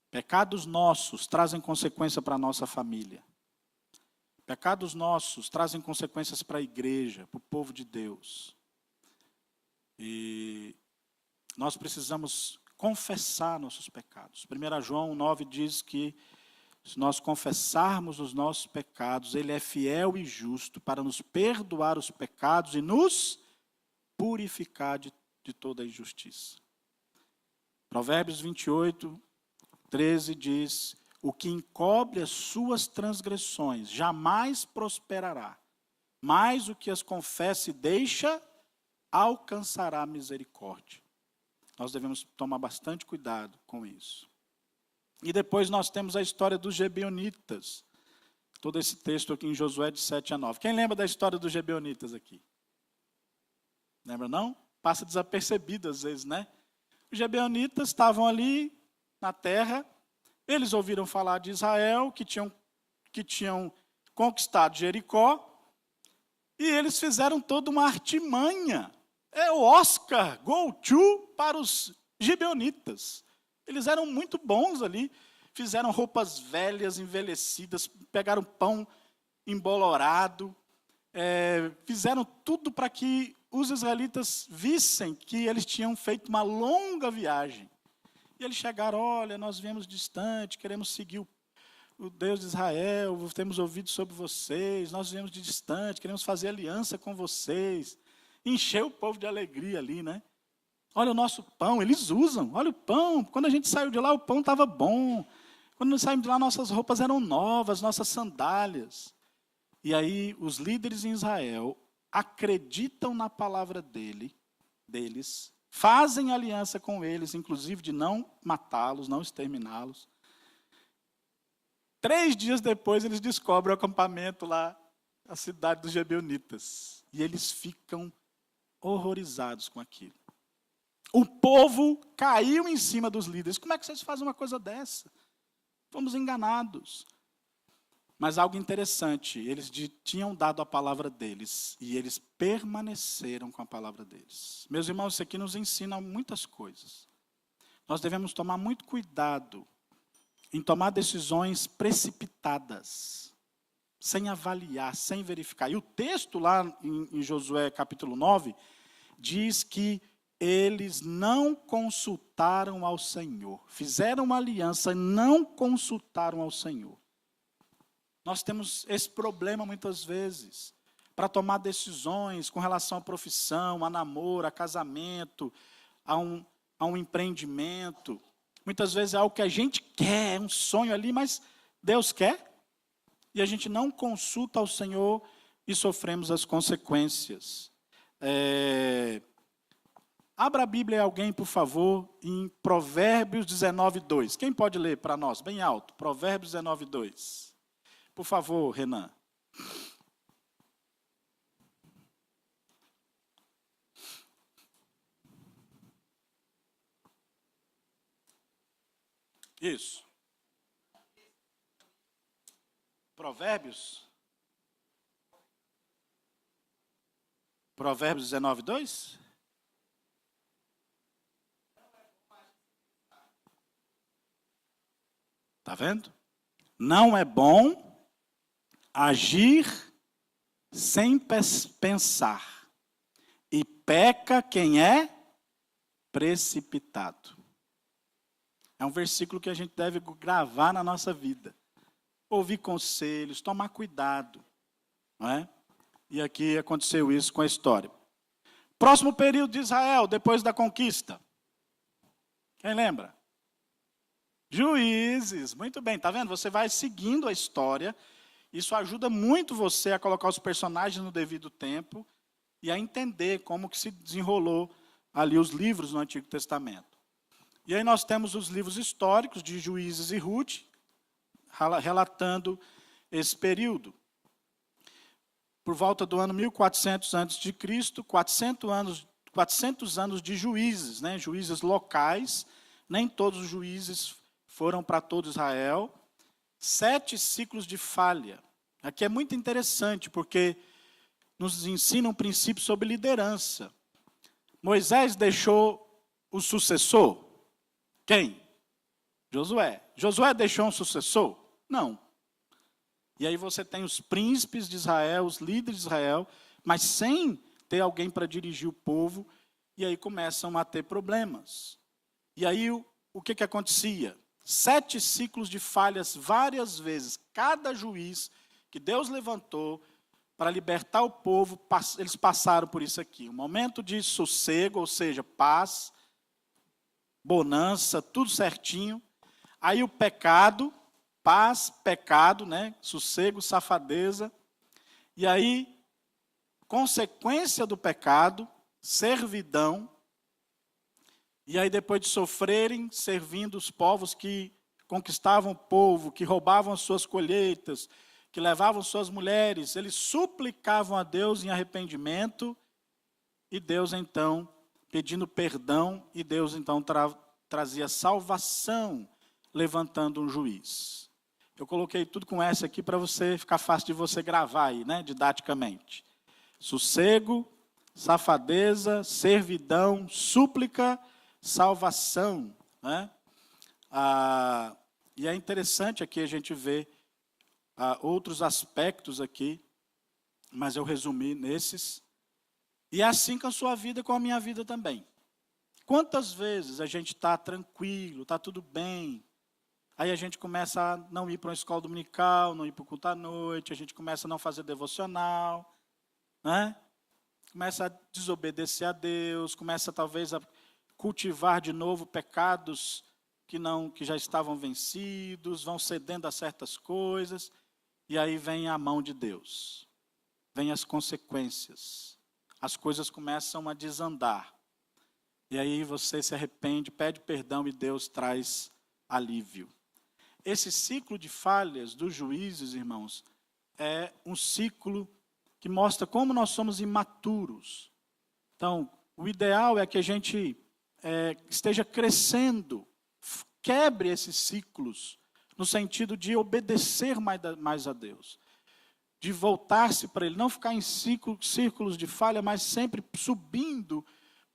[SPEAKER 1] Pecados nossos trazem consequência para a nossa família. Pecados nossos trazem consequências para a igreja, para o povo de Deus. E nós precisamos confessar nossos pecados. 1 João 9 diz que se nós confessarmos os nossos pecados, Ele é fiel e justo para nos perdoar os pecados e nos purificar de toda a injustiça. Provérbios 28, 13 diz: o que encobre as suas transgressões jamais prosperará, mas o que as confessa e deixa alcançará misericórdia. Nós devemos tomar bastante cuidado com isso. E depois nós temos a história dos Gebeonitas. Todo esse texto aqui em Josué de 7 a 9. Quem lembra da história dos Gebeonitas aqui? Lembra não? Passa desapercebido às vezes, né? Os Gebeonitas estavam ali na terra, eles ouviram falar de Israel, que tinham conquistado Jericó, e eles fizeram toda uma artimanha. É o Oscar go to para os Gebeonitas. Eles eram muito bons ali. fizeram roupas velhas, envelhecidas, pegaram pão embolorado, fizeram tudo para que os israelitas vissem que eles tinham feito uma longa viagem. E eles chegaram, olha, nós viemos distante, queremos seguir o Deus de Israel, temos ouvido sobre vocês, nós viemos de distante, queremos fazer aliança com vocês. Encheu o povo de alegria ali, né? Olha o nosso pão, eles usam, olha o pão. Quando a gente saiu de lá, o pão estava bom. Quando nós saímos de lá, nossas roupas eram novas, nossas sandálias. E aí, os líderes em Israel acreditam na palavra deles, fazem aliança com eles, inclusive de não matá-los, não exterminá-los. 3 dias depois, eles descobrem o acampamento lá, a cidade dos Gibeonitas. E eles ficam horrorizados com aquilo. O povo caiu em cima dos líderes. Como é que vocês fazem uma coisa dessa? Fomos enganados. Mas algo interessante, eles tinham dado a palavra deles e eles permaneceram com a palavra deles. Meus irmãos, isso aqui nos ensina muitas coisas. Nós devemos tomar muito cuidado em tomar decisões precipitadas, sem avaliar, sem verificar. E o texto lá em Josué capítulo 9 diz que eles não consultaram ao Senhor. Fizeram uma aliança e não consultaram ao Senhor. Nós temos esse problema muitas vezes, para tomar decisões com relação à profissão, a namoro, a casamento, a um empreendimento. Muitas vezes é algo que a gente quer, é um sonho ali, mas Deus quer. E a gente não consulta ao Senhor e sofremos as consequências. Abra a Bíblia alguém, por favor, em Provérbios 19:2. Quem pode ler para nós, bem alto? Provérbios 19:2. Por favor, Renan. Isso. Provérbios. Provérbios 19:2. Está vendo? Não é bom agir sem pensar, e peca quem é precipitado. É um versículo que a gente deve gravar na nossa vida. Ouvir conselhos, tomar cuidado. Não é? E aqui aconteceu isso com a história. Próximo período de Israel, depois da conquista. Quem lembra? Juízes. Muito bem, está vendo? Você vai seguindo a história. Isso ajuda muito você a colocar os personagens no devido tempo e a entender como que se desenrolou ali os livros no Antigo Testamento. E aí nós temos os livros históricos de Juízes e Ruth, relatando esse período. Por volta do ano 1400 a.C., 400 anos de juízes, né? Juízes locais, nem todos os juízes foram para todo Israel. 7 ciclos de falha. Aqui é muito interessante, porque nos ensina um princípio sobre liderança. Moisés deixou o sucessor? Quem? Josué. Josué deixou um sucessor? Não. E aí você tem os príncipes de Israel, os líderes de Israel, mas sem ter alguém para dirigir o povo, e aí começam a ter problemas. E aí o que acontecia? 7 ciclos de falhas várias vezes. Cada juiz que Deus levantou para libertar o povo, eles passaram por isso aqui. Um momento de sossego, ou seja, paz, bonança, tudo certinho. Aí o pecado, paz, pecado, né? Sossego, safadeza. E aí, consequência do pecado, servidão. E aí, depois de sofrerem, servindo os povos que conquistavam o povo, que roubavam as suas colheitas, que levavam suas mulheres, eles suplicavam a Deus em arrependimento, e Deus então, pedindo perdão, e Deus então trazia salvação, levantando um juiz. Eu coloquei tudo com essa aqui para você ficar fácil de você gravar aí, né, didaticamente. Sossego, safadeza, servidão, súplica, salvação, né? E é interessante aqui a gente ver outros aspectos aqui, mas eu resumi nesses. E é assim com a sua vida, com a minha vida também. Quantas vezes a gente está tranquilo, está tudo bem, aí a gente começa a não ir para uma escola dominical, não ir para o culto à noite, a gente começa a não fazer devocional, né? Começa a desobedecer a Deus, começa talvez a cultivar de novo pecados que já estavam vencidos, vão cedendo a certas coisas, e aí vem a mão de Deus, vem as consequências, as coisas começam a desandar, e aí você se arrepende, pede perdão e Deus traz alívio. Esse ciclo de falhas dos juízes, irmãos, é um ciclo que mostra como nós somos imaturos. Então, o ideal é que a gente esteja crescendo, quebre esses ciclos, no sentido de obedecer mais a Deus, de voltar-se para Ele, não ficar em círculos de falha, mas sempre subindo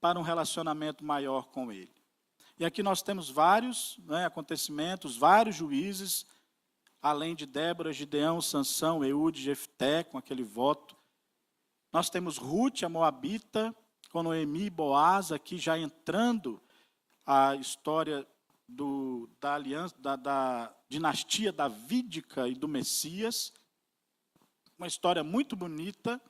[SPEAKER 1] para um relacionamento maior com Ele. E aqui nós temos vários acontecimentos, vários juízes, além de Débora, Gideão, Sansão, Eude, Jefté, com aquele voto. Nós temos Ruth, a Moabita, com Noemi e Boaz, aqui já entrando a história da aliança, da dinastia davídica e do Messias. Uma história muito bonita.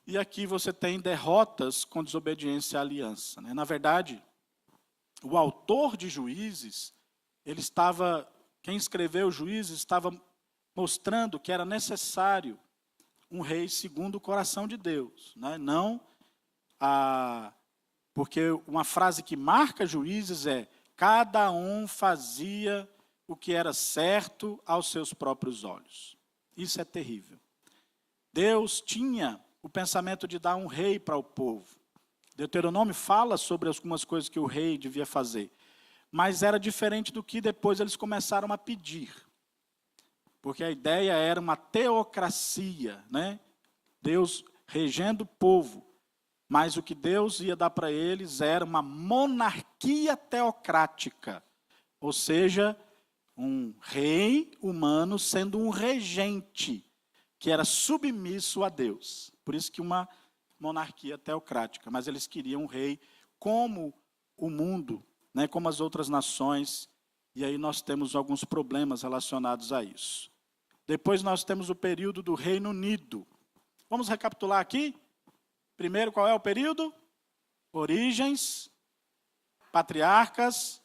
[SPEAKER 1] E aqui você tem derrotas com desobediência à aliança. Na verdade, o autor de Juízes, quem escreveu Juízes estava mostrando que era necessário um rei segundo o coração de Deus. Porque uma frase que marca Juízes é: cada um fazia o que era certo aos seus próprios olhos. Isso é terrível. Deus tinha o pensamento de dar um rei para o povo. Deuteronômio fala sobre algumas coisas que o rei devia fazer. Mas era diferente do que depois eles começaram a pedir. Porque a ideia era uma teocracia, Deus regendo o povo. Mas o que Deus ia dar para eles era uma monarquia teocrática. Ou seja, um rei humano sendo um regente, que era submisso a Deus. Por isso que uma monarquia teocrática. Mas eles queriam um rei como o mundo, como as outras nações. E aí nós temos alguns problemas relacionados a isso. Depois nós temos o período do Reino Unido. Vamos recapitular aqui? Primeiro, qual é o período? Origens, patriarcas,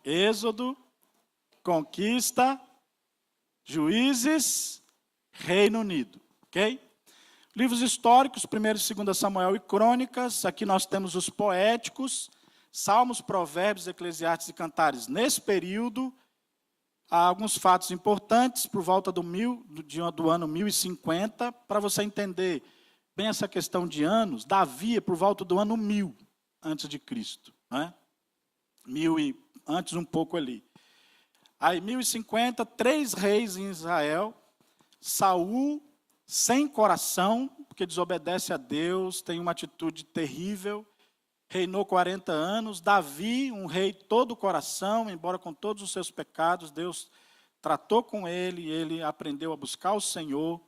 [SPEAKER 1] Êxodo, conquista, Juízes, Reino Unido. Ok? Livros históricos, 1º e 2º Samuel e Crônicas. Aqui nós temos os poéticos, Salmos, Provérbios, Eclesiastes e Cantares. Nesse período, há alguns fatos importantes por volta do ano 1050, para você entender bem essa questão de anos. Davi é por volta do ano 1000 antes de Cristo, 1000 e antes um pouco ali. Aí 1050, 3 reis em Israel. Saul, sem coração, porque desobedece a Deus, tem uma atitude terrível. Reinou 40 anos. Davi, um rei todo coração, embora com todos os seus pecados, Deus tratou com ele e ele aprendeu a buscar o Senhor,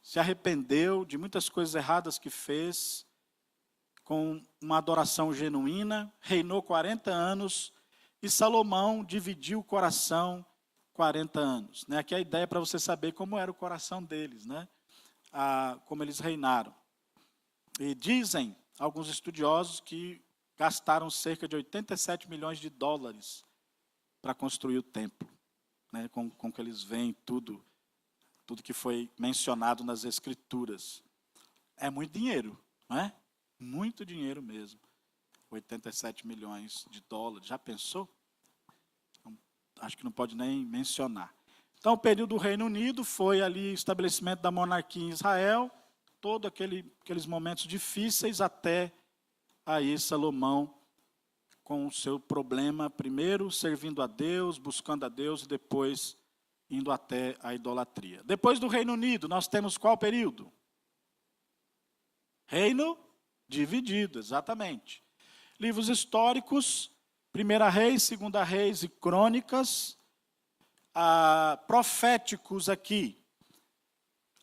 [SPEAKER 1] se arrependeu de muitas coisas erradas que fez, com uma adoração genuína, reinou 40 anos, e Salomão dividiu o coração 40 anos. Aqui a ideia é para você saber como era o coração deles, como eles reinaram. E dizem alguns estudiosos que gastaram cerca de 87 milhões de dólares para construir o templo, com que eles veem tudo que foi mencionado nas Escrituras. É muito dinheiro, não é? Muito dinheiro mesmo. 87 milhões de dólares, já pensou? Acho que não pode nem mencionar. Então, o período do Reino Unido foi ali o estabelecimento da monarquia em Israel, todos aqueles momentos difíceis, até aí Salomão com o seu problema, primeiro servindo a Deus, buscando a Deus, e depois indo até a idolatria. Depois do Reino Unido, nós temos qual período? Reino dividido, exatamente. Livros históricos, Primeira Reis, Segunda Reis e Crônicas, proféticos aqui.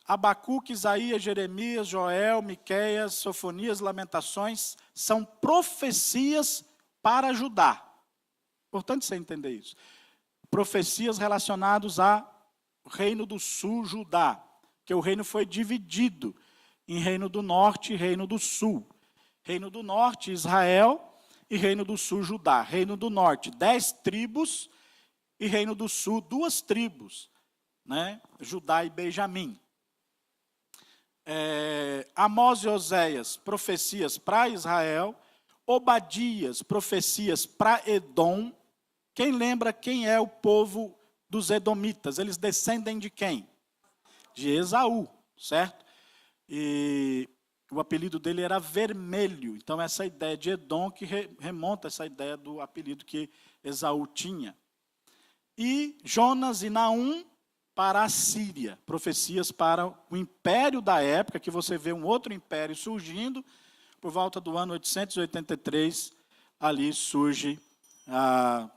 [SPEAKER 1] Abacuque, Isaías, Jeremias, Joel, Miqueias, Sofonias, Lamentações, são profecias para Judá. Importante você entender isso. Profecias relacionadas ao reino do sul, Judá, que o reino foi dividido em reino do norte e reino do sul. Reino do norte, Israel, e reino do sul, Judá. Reino do norte, 10 tribos, e reino do sul, 2 tribos, né? Judá e Benjamim. Amós e Oséias, profecias para Israel. Obadias, profecias para Edom. Quem lembra quem é o povo dos edomitas? Eles descendem de quem? De Esaú, certo? E o apelido dele era Vermelho. Então, essa ideia de Edom que remonta a essa ideia do apelido que Esaú tinha. E Jonas e Naum para a Síria. Profecias para o império da época, que você vê um outro império surgindo. Por volta do ano 883, ali surge,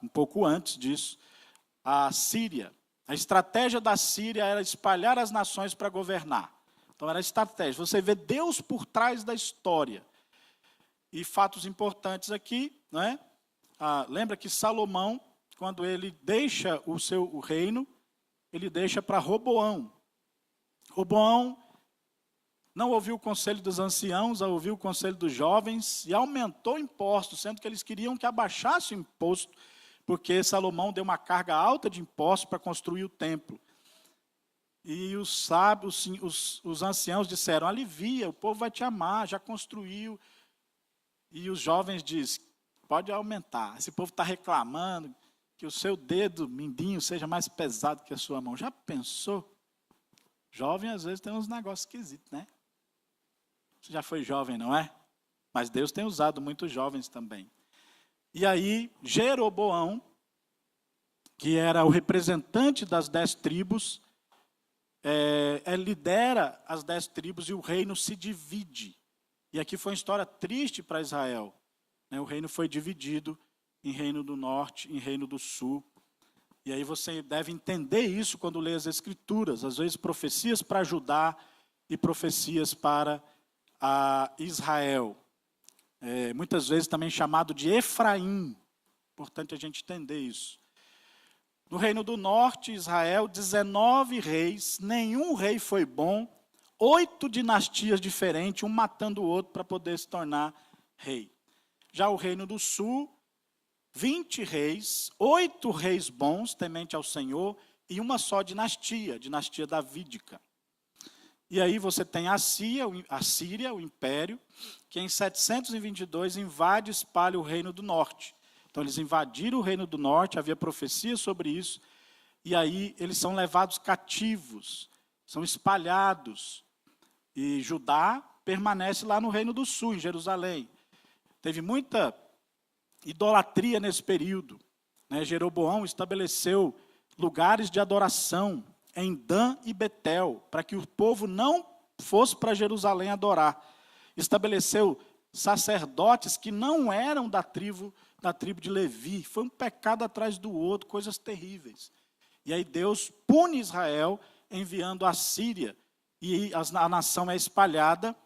[SPEAKER 1] um pouco antes disso, a Síria. A estratégia da Síria era espalhar as nações para governar. Então, era a estratégia. Você vê Deus por trás da história. E fatos importantes aqui, né? Lembra que Salomão, quando ele deixa o reino, ele deixa para Roboão. Roboão não ouviu o conselho dos anciãos, ouviu o conselho dos jovens e aumentou impostos, sendo que eles queriam que abaixasse o imposto, porque Salomão deu uma carga alta de impostos para construir o templo. E os sábios, os anciãos disseram, alivia, o povo vai te amar, já construiu. E os jovens dizem, pode aumentar. Esse povo está reclamando que o seu dedo mindinho seja mais pesado que a sua mão. Já pensou? Jovem, às vezes, tem uns negócios esquisitos, né? Você já foi jovem, não é? Mas Deus tem usado muitos jovens também. E aí, Jeroboão, que era o representante das 10 tribos, lidera as 10 tribos e o reino se divide. E aqui foi uma história triste para Israel. O reino foi dividido em reino do norte, em reino do sul. E aí você deve entender isso quando lê as Escrituras. Às vezes profecias para Judá e profecias para Israel. Muitas vezes também chamado de Efraim. Importante a gente entender isso. No reino do norte, Israel, 19 reis, nenhum rei foi bom, 8 dinastias diferentes, um matando o outro para poder se tornar rei. Já o reino do sul, 20 reis, 8 reis bons, temente ao Senhor, e uma só dinastia, dinastia davídica. E aí você tem a Síria, o império, que em 722 invade e espalha o reino do norte. Então eles invadiram o reino do norte, havia profecia sobre isso, e aí eles são levados cativos, são espalhados. E Judá permanece lá no reino do sul, em Jerusalém. Teve muita idolatria nesse período. Jeroboão estabeleceu lugares de adoração em Dan e Betel, para que o povo não fosse para Jerusalém adorar. Estabeleceu sacerdotes que não eram da tribo de Levi. Foi um pecado atrás do outro, coisas terríveis. E aí Deus pune Israel, enviando a Síria, e a nação é espalhada.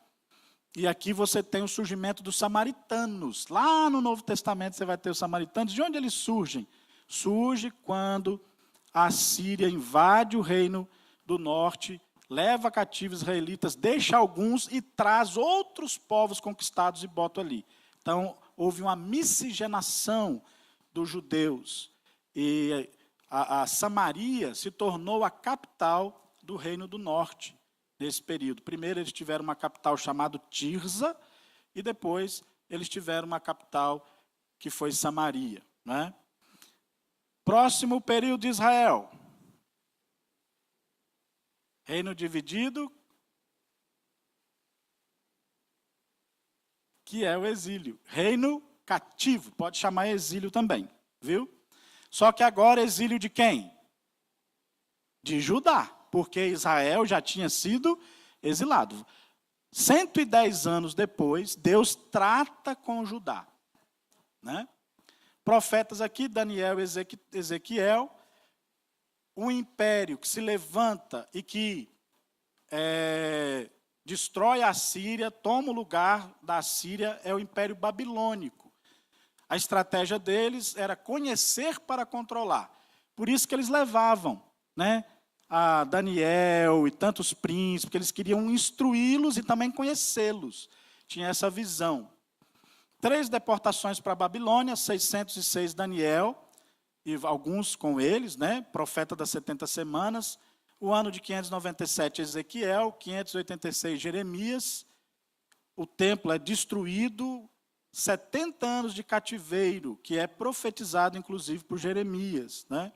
[SPEAKER 1] E aqui você tem o surgimento dos samaritanos. Lá no Novo Testamento você vai ter os samaritanos. De onde eles surgem? Surge quando a Síria invade o reino do norte, leva cativos israelitas, deixa alguns e traz outros povos conquistados e bota ali. Então, houve uma miscigenação dos judeus. E a Samaria se tornou a capital do reino do norte, nesse período. Primeiro eles tiveram uma capital chamada Tirza, e depois eles tiveram uma capital que foi Samaria. Né? Próximo período de Israel. Reino dividido, que é o exílio. Reino cativo, pode chamar exílio também, viu? Só que agora exílio de quem? De Judá, porque Israel já tinha sido exilado. 110 anos depois, Deus trata com Judá. Né? profetas aqui, Daniel e Ezequiel, um império que se levanta e que destrói a Síria, toma o lugar da Síria, é o Império Babilônico. A estratégia deles era conhecer para controlar. Por isso que eles levavam, né, a Daniel e tantos príncipes, porque eles queriam instruí-los e também conhecê-los. Tinha essa visão. 3 deportações para a Babilônia, 606 Daniel, e alguns com eles, né, profeta das 70 semanas, o ano de 597 Ezequiel, 586 Jeremias, o templo é destruído, 70 anos de cativeiro, que é profetizado inclusive por Jeremias, né,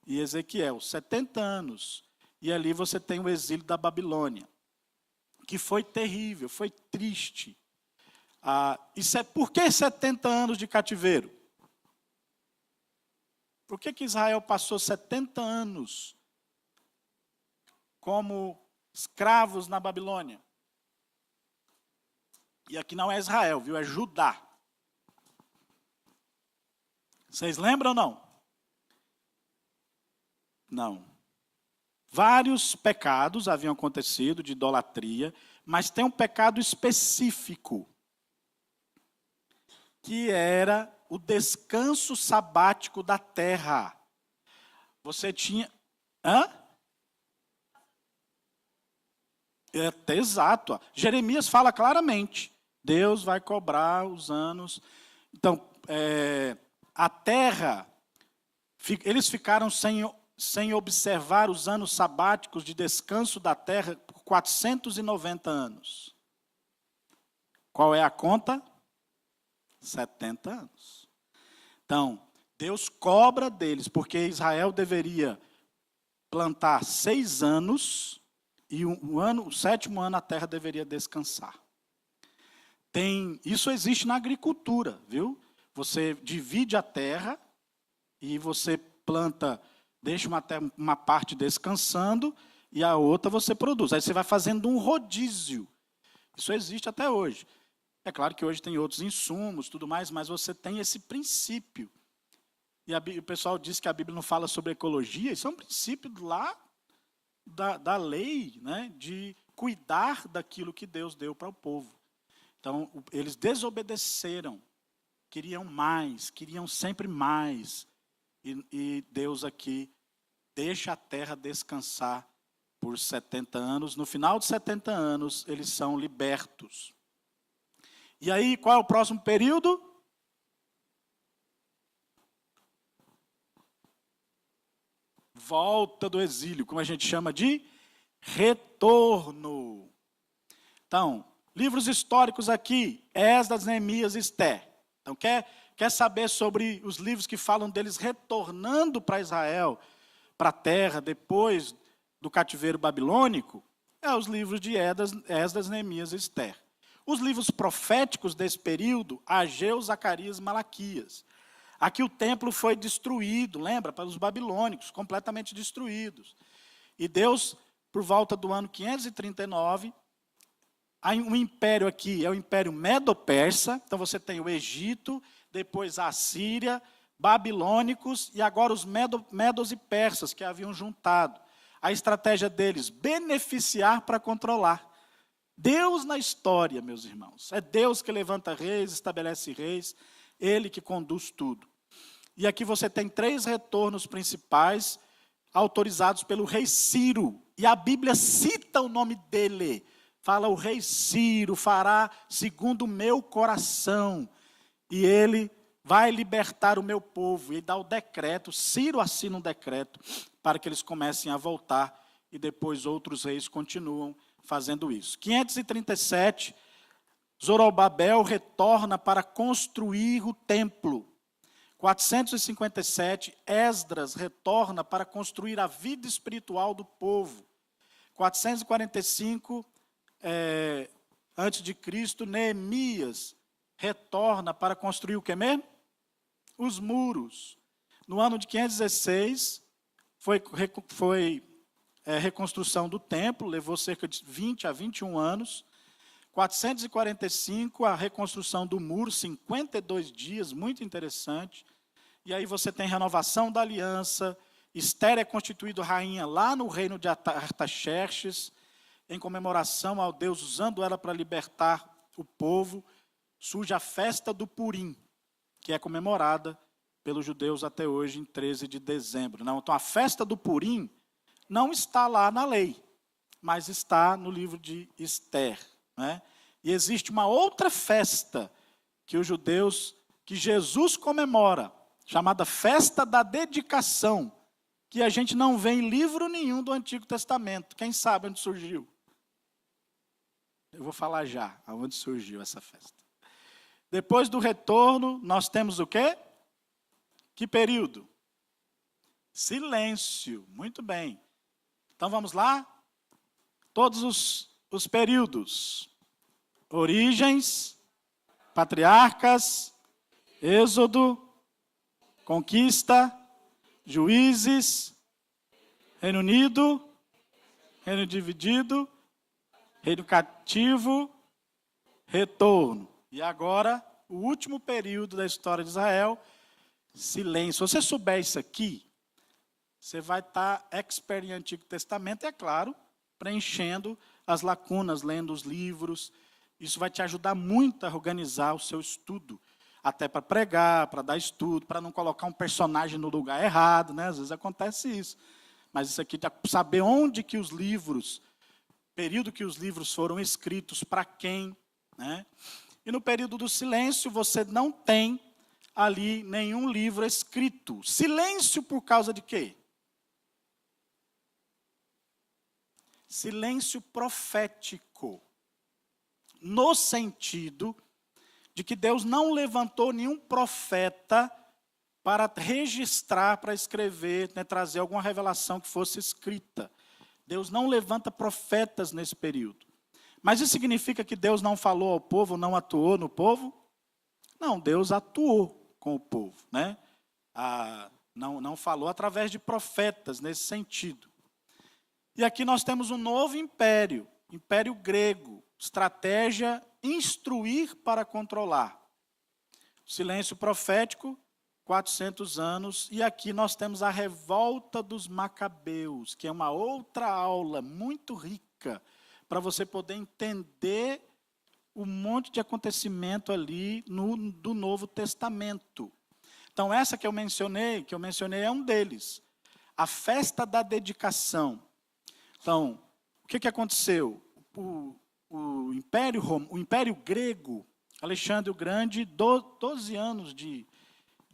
[SPEAKER 1] e Ezequiel, 70 anos, e ali você tem o exílio da Babilônia, que foi terrível, foi triste. Por que 70 anos de cativeiro? Por que Israel passou 70 anos como escravos na Babilônia? E aqui não é Israel, viu? É Judá. Vocês lembram ou não? Não. Vários pecados haviam acontecido de idolatria, mas tem um pecado específico, que era o descanso sabático da terra. Você tinha... Exato. Jeremias fala claramente. Deus vai cobrar os anos. Então, a terra, eles ficaram sem observar os anos sabáticos de descanso da terra por 490 anos. Qual é a conta? 70 anos. Então, Deus cobra deles, porque Israel deveria plantar 6 anos, e o 7º ano a terra deveria descansar. Isso existe na agricultura, viu? Você divide a terra e você planta, deixa uma parte descansando e a outra você produz. Aí você vai fazendo um rodízio. Isso existe até hoje. É claro que hoje tem outros insumos, tudo mais, mas você tem esse princípio. E o pessoal diz que a Bíblia não fala sobre ecologia, isso é um princípio lá da lei, né, de cuidar daquilo que Deus deu para o povo. Então, eles desobedeceram, queriam mais, queriam sempre mais. E Deus aqui deixa a terra descansar por 70 anos. No final de 70 anos, eles são libertos. E aí, qual é o próximo período? Volta do exílio, como a gente chama de retorno. Então, livros históricos aqui, Esdras, Neemias e Esther. Então, quer saber sobre os livros que falam deles retornando para Israel, para a terra, depois do cativeiro babilônico? Os livros de Esdras, Neemias e Esther. Os livros proféticos desse período, Ageu, Zacarias e Malaquias. Aqui o templo foi destruído, lembra? Pelos babilônicos, completamente destruídos. E Deus, por volta do ano 539, o império aqui é o Império Medo-Persa. Então você tem o Egito, depois a Síria, babilônicos e agora os medos e persas que haviam juntado. A estratégia deles, beneficiar para controlar. Deus na história, meus irmãos. É Deus que levanta reis, estabelece reis, Ele que conduz tudo. E aqui você tem 3 retornos principais autorizados pelo rei Ciro. E a Bíblia cita o nome dele. Fala, o rei Ciro fará segundo o meu coração. E ele vai libertar o meu povo. E dá o decreto, Ciro assina um decreto para que eles comecem a voltar. E depois outros reis continuam fazendo isso. 537, Zorobabel retorna para construir o templo. 457, Esdras retorna para construir a vida espiritual do povo. 445, antes de Cristo, Neemias retorna para construir o que mesmo? Os muros. No ano de 516, foi reconstrução do templo, levou cerca de 20 a 21 anos. 445, a reconstrução do muro, 52 dias, muito interessante. E aí você tem renovação da aliança. Esther é constituída rainha lá no reino de Artaxerxes, em comemoração ao Deus, usando ela para libertar o povo. Surge a festa do Purim, que é comemorada pelos judeus até hoje, em 13 de dezembro. Não, então, a festa do Purim não está lá na lei, mas está no livro de Esther. Né? E existe uma outra festa que os judeus, que Jesus comemora, chamada Festa da Dedicação, que a gente não vê em livro nenhum do Antigo Testamento. Quem sabe onde surgiu? Eu vou falar já, aonde surgiu essa festa. Depois do retorno, nós temos o quê? Que período? Silêncio. Muito bem. Então vamos lá? Todos os períodos. Origens, patriarcas, Êxodo, conquista, Juízes, Reino Unido, Reino dividido, Reino cativo, retorno. E agora, o último período da história de Israel, silêncio. Se você souber isso aqui, você vai estar expert em Antigo Testamento, e é claro, preenchendo as lacunas, lendo os livros. Isso vai te ajudar muito a organizar o seu estudo. Até para pregar, para dar estudo, para não colocar um personagem no lugar errado, né? Às vezes acontece isso. Mas isso aqui, saber onde que os livros, período que os livros foram escritos, para quem, né? E no período do silêncio, você não tem ali nenhum livro escrito. Silêncio por causa de quê? Silêncio profético. No sentido de que Deus não levantou nenhum profeta para registrar, para escrever, né, trazer alguma revelação que fosse escrita. Deus não levanta profetas nesse período. Mas isso significa que Deus não falou ao povo, não atuou no povo? Não, Deus atuou com o povo. Né? Não falou através de profetas nesse sentido. E aqui nós temos um novo império, império grego, estratégia instruir para controlar. Silêncio profético, 400 anos, e aqui nós temos a revolta dos Macabeus, que é uma outra aula muito rica, para você poder entender um monte de acontecimento ali do Novo Testamento. Então, essa que eu mencionei é um deles. A festa da dedicação. Então, o que aconteceu? O Império Grego, Alexandre o Grande, 12 anos de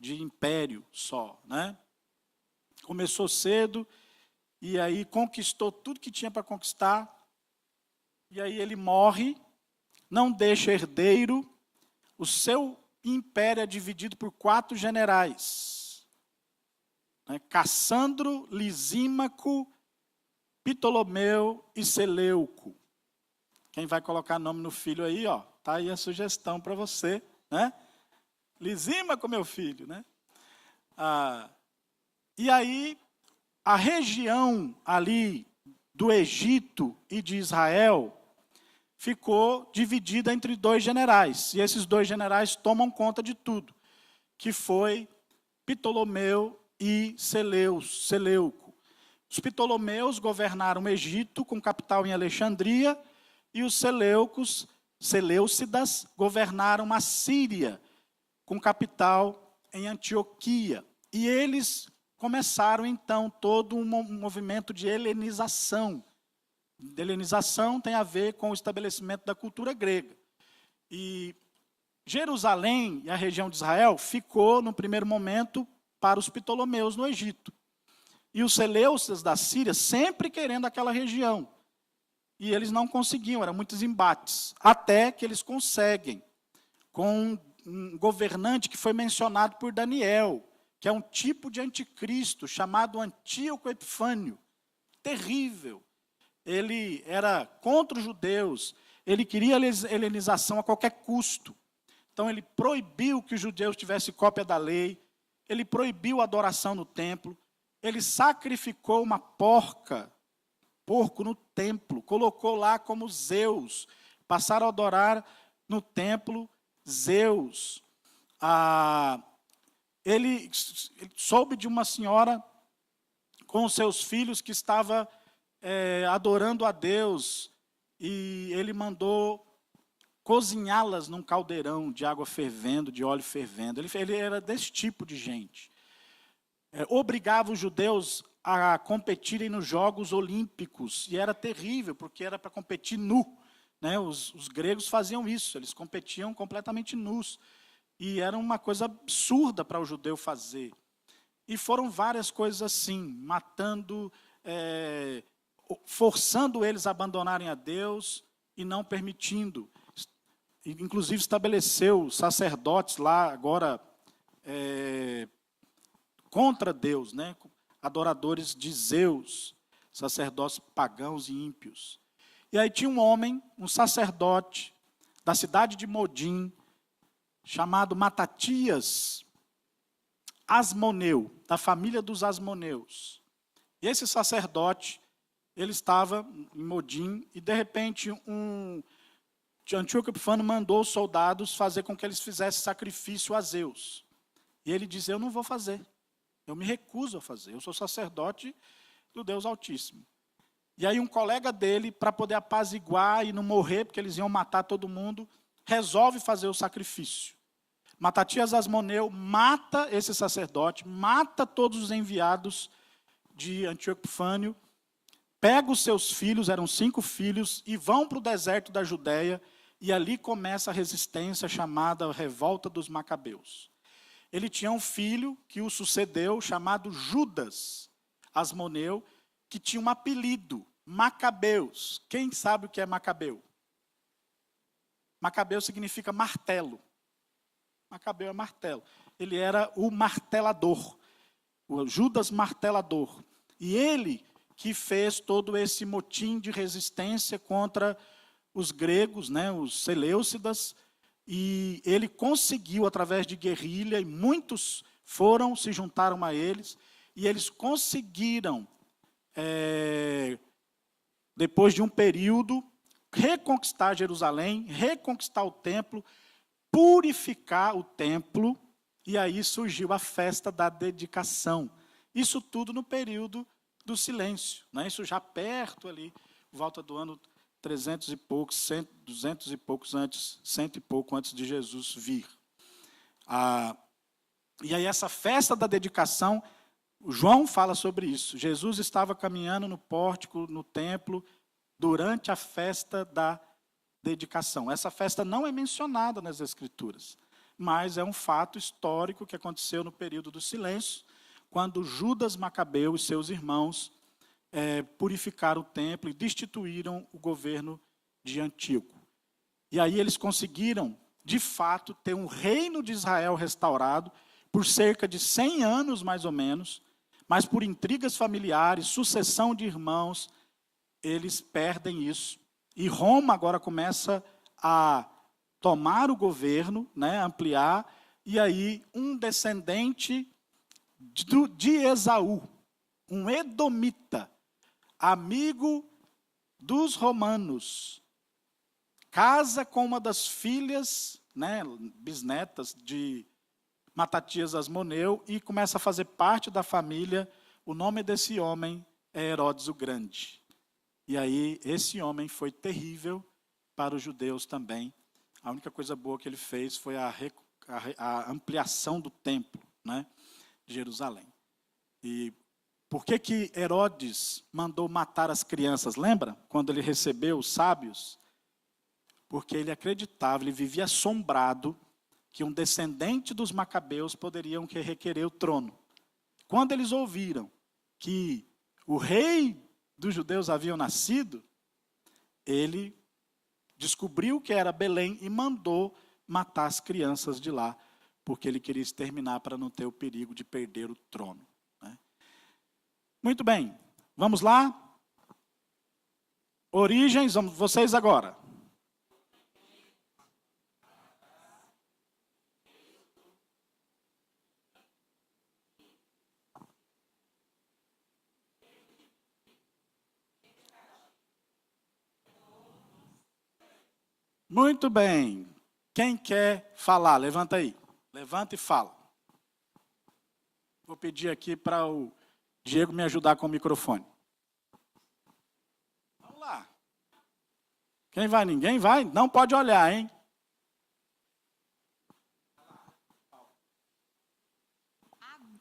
[SPEAKER 1] império só. Né? Começou cedo, e aí conquistou tudo que tinha para conquistar, e aí ele morre, não deixa herdeiro, o seu império é dividido por 4 generais. Né? Cassandro, Lisímaco, Ptolomeu e Seleuco. Quem vai colocar nome no filho aí, ó, tá aí a sugestão para você, né? Lisímaco, meu filho, né? E aí, a região ali do Egito e de Israel ficou dividida entre 2 generais. E esses 2 generais tomam conta de tudo, que foi Ptolomeu e Seleuco. Os Ptolomeus governaram o Egito, com capital em Alexandria, e os Seleucidas, governaram a Síria, com capital em Antioquia. E eles começaram, então, todo um movimento de helenização. Helenização tem a ver com o estabelecimento da cultura grega. E Jerusalém e a região de Israel ficou, no primeiro momento, para os Ptolomeus no Egito. E os Seleucidas da Síria sempre querendo aquela região. E eles não conseguiam, eram muitos embates. Até que eles conseguem, com um governante que foi mencionado por Daniel, que é um tipo de anticristo, chamado Antíoco Epifânio. Terrível. Ele era contra os judeus, ele queria a helenização a qualquer custo. Então ele proibiu que os judeus tivessem cópia da lei, ele proibiu a adoração no templo, ele sacrificou uma porco no templo, colocou lá como Zeus, passaram a adorar no templo Zeus. ele soube de uma senhora com os seus filhos que estava adorando a Deus, e ele mandou cozinhá-las num caldeirão de água fervendo, de óleo fervendo. Ele era desse tipo de gente. Obrigava os judeus a competirem nos Jogos Olímpicos, e era terrível, porque era para competir nu. Né? Os gregos faziam isso, eles competiam completamente nus, e era uma coisa absurda para o judeu fazer. E foram várias coisas assim, matando, forçando eles a abandonarem a Deus e não permitindo. Inclusive estabeleceu sacerdotes lá agora contra Deus, né? Adoradores de Zeus, sacerdotes pagãos e ímpios. E aí tinha um homem, um sacerdote da cidade de Modim, chamado Matatias Asmoneu, da família dos Asmoneus. E esse sacerdote, ele estava em Modim, e de repente Antíoco Epifânio mandou os soldados fazer com que eles fizessem sacrifício a Zeus. E ele disse: eu não vou fazer, eu me recuso a fazer, eu sou sacerdote do Deus Altíssimo. E aí um colega dele, para poder apaziguar e não morrer, porque eles iam matar todo mundo, resolve fazer o sacrifício. Matatias Asmoneu mata esse sacerdote, mata todos os enviados de Antíoco Epifânio, pega os seus filhos, eram 5 filhos, e vão para o deserto da Judéia, e ali começa a resistência chamada Revolta dos Macabeus. Ele tinha um filho que o sucedeu, chamado Judas Asmoneu, que tinha um apelido, Macabeus. Quem sabe o que é Macabeu? Macabeu significa martelo. Macabeu é martelo. Ele era o martelador, o Judas martelador. E ele que fez todo esse motim de resistência contra os gregos, né, os seleucidas, e ele conseguiu, através de guerrilha, e muitos se juntaram a eles, e eles conseguiram, depois de um período, reconquistar Jerusalém, reconquistar o templo, purificar o templo, e aí surgiu a festa da dedicação. Isso tudo no período do silêncio, né? Isso já perto ali, volta do ano 300 e poucos, 200 e poucos antes, 100 e pouco antes de Jesus vir. E aí essa festa da dedicação, o João fala sobre isso. Jesus estava caminhando no pórtico, no templo, durante a festa da dedicação. Essa festa não é mencionada nas Escrituras, mas é um fato histórico que aconteceu no período do silêncio, quando Judas Macabeu e seus irmãos purificaram o templo e destituíram o governo de Antíoco. E aí eles conseguiram, de fato, ter um reino de Israel restaurado por cerca de 100 anos, mais ou menos, mas por intrigas familiares, sucessão de irmãos, eles perdem isso. E Roma agora começa a tomar o governo, né, ampliar, e aí um descendente de Esaú, um edomita, amigo dos romanos, casa com uma das filhas, né, bisnetas de Matatias Asmoneu, e começa a fazer parte da família. O nome desse homem é Herodes o Grande. E aí esse homem foi terrível para os judeus também. A única coisa boa que ele fez foi a ampliação do templo, né, de Jerusalém. E por que Herodes mandou matar as crianças? Lembra? Quando ele recebeu os sábios? Porque ele acreditava, ele vivia assombrado que um descendente dos Macabeus poderiam requerer o trono. Quando eles ouviram que o rei dos judeus havia nascido, ele descobriu que era Belém e mandou matar as crianças de lá, porque ele queria exterminar para não ter o perigo de perder o trono. Né? Muito bem, vamos lá? Origens, vocês agora. Muito bem. Quem quer falar? Levanta aí. Levanta e fala. Vou pedir aqui para o Diego me ajudar com o microfone. Vamos lá. Quem vai? Ninguém vai? Não pode olhar, hein?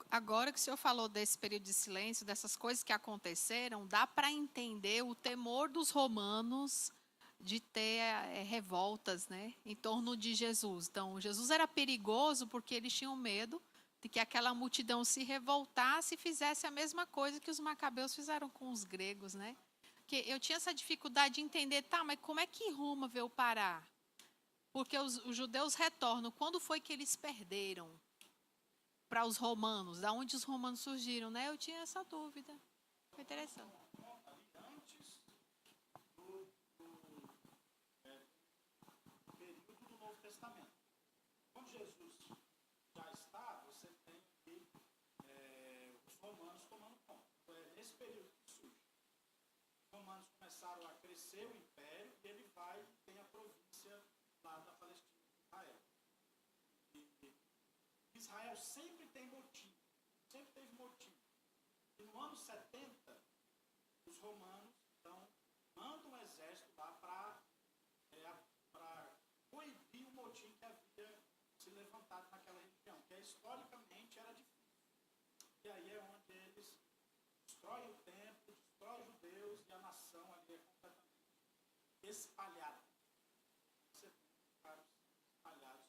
[SPEAKER 2] Agora que o senhor falou desse período de silêncio, dessas coisas que aconteceram, dá para entender o temor dos romanos de ter revoltas, né, em torno de Jesus. Então, Jesus era perigoso porque eles tinham medo de que aquela multidão se revoltasse e fizesse a mesma coisa que os macabeus fizeram com os gregos, né? Porque eu tinha essa dificuldade de entender, tá, mas como é que Roma veio parar? Porque os judeus retornam. Quando foi que eles perderam para os romanos? Da onde os romanos surgiram, né? Eu tinha essa dúvida. Foi interessante.
[SPEAKER 1] Período do Novo Testamento. Quando Jesus já está, você tem que os romanos tomando conta. Então, é nesse período que surge. Os romanos começaram a crescer o império e ele vai e tem a província lá da Palestina, Israel. Israel sempre tem motim, sempre teve motim. E no ano 70, os romanos, então, mandam um exército lá para coibir o motim que havia se levantado naquela região, que historicamente era difícil. E aí é onde eles destroem o templo, destroem os judeus e a nação ali é completamente espalhada. Você tem caras espalhados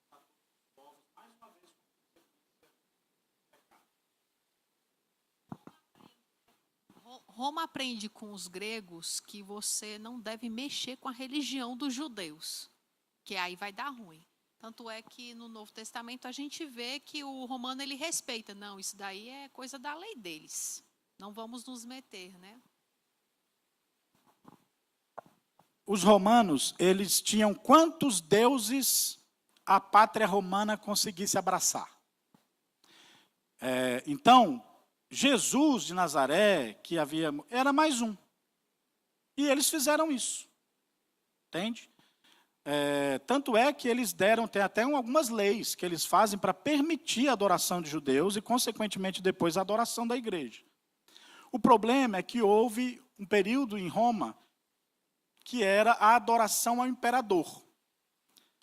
[SPEAKER 1] para todos os povos, mais uma vez com consequência do pecado.
[SPEAKER 2] Roma aprende com os gregos que você não deve mexer com a religião dos judeus, que aí vai dar ruim. Tanto é que no Novo Testamento a gente vê que o romano ele respeita. Não, isso daí é coisa da lei deles. Não vamos nos meter, né?
[SPEAKER 1] Os romanos, eles tinham quantos deuses a pátria romana conseguisse abraçar? Então, Jesus de Nazaré, que havia, era mais um. E eles fizeram isso. Entende? Tanto é que eles tem até algumas leis que eles fazem para permitir a adoração de judeus e, consequentemente, depois a adoração da igreja. O problema é que houve um período em Roma que era a adoração ao imperador.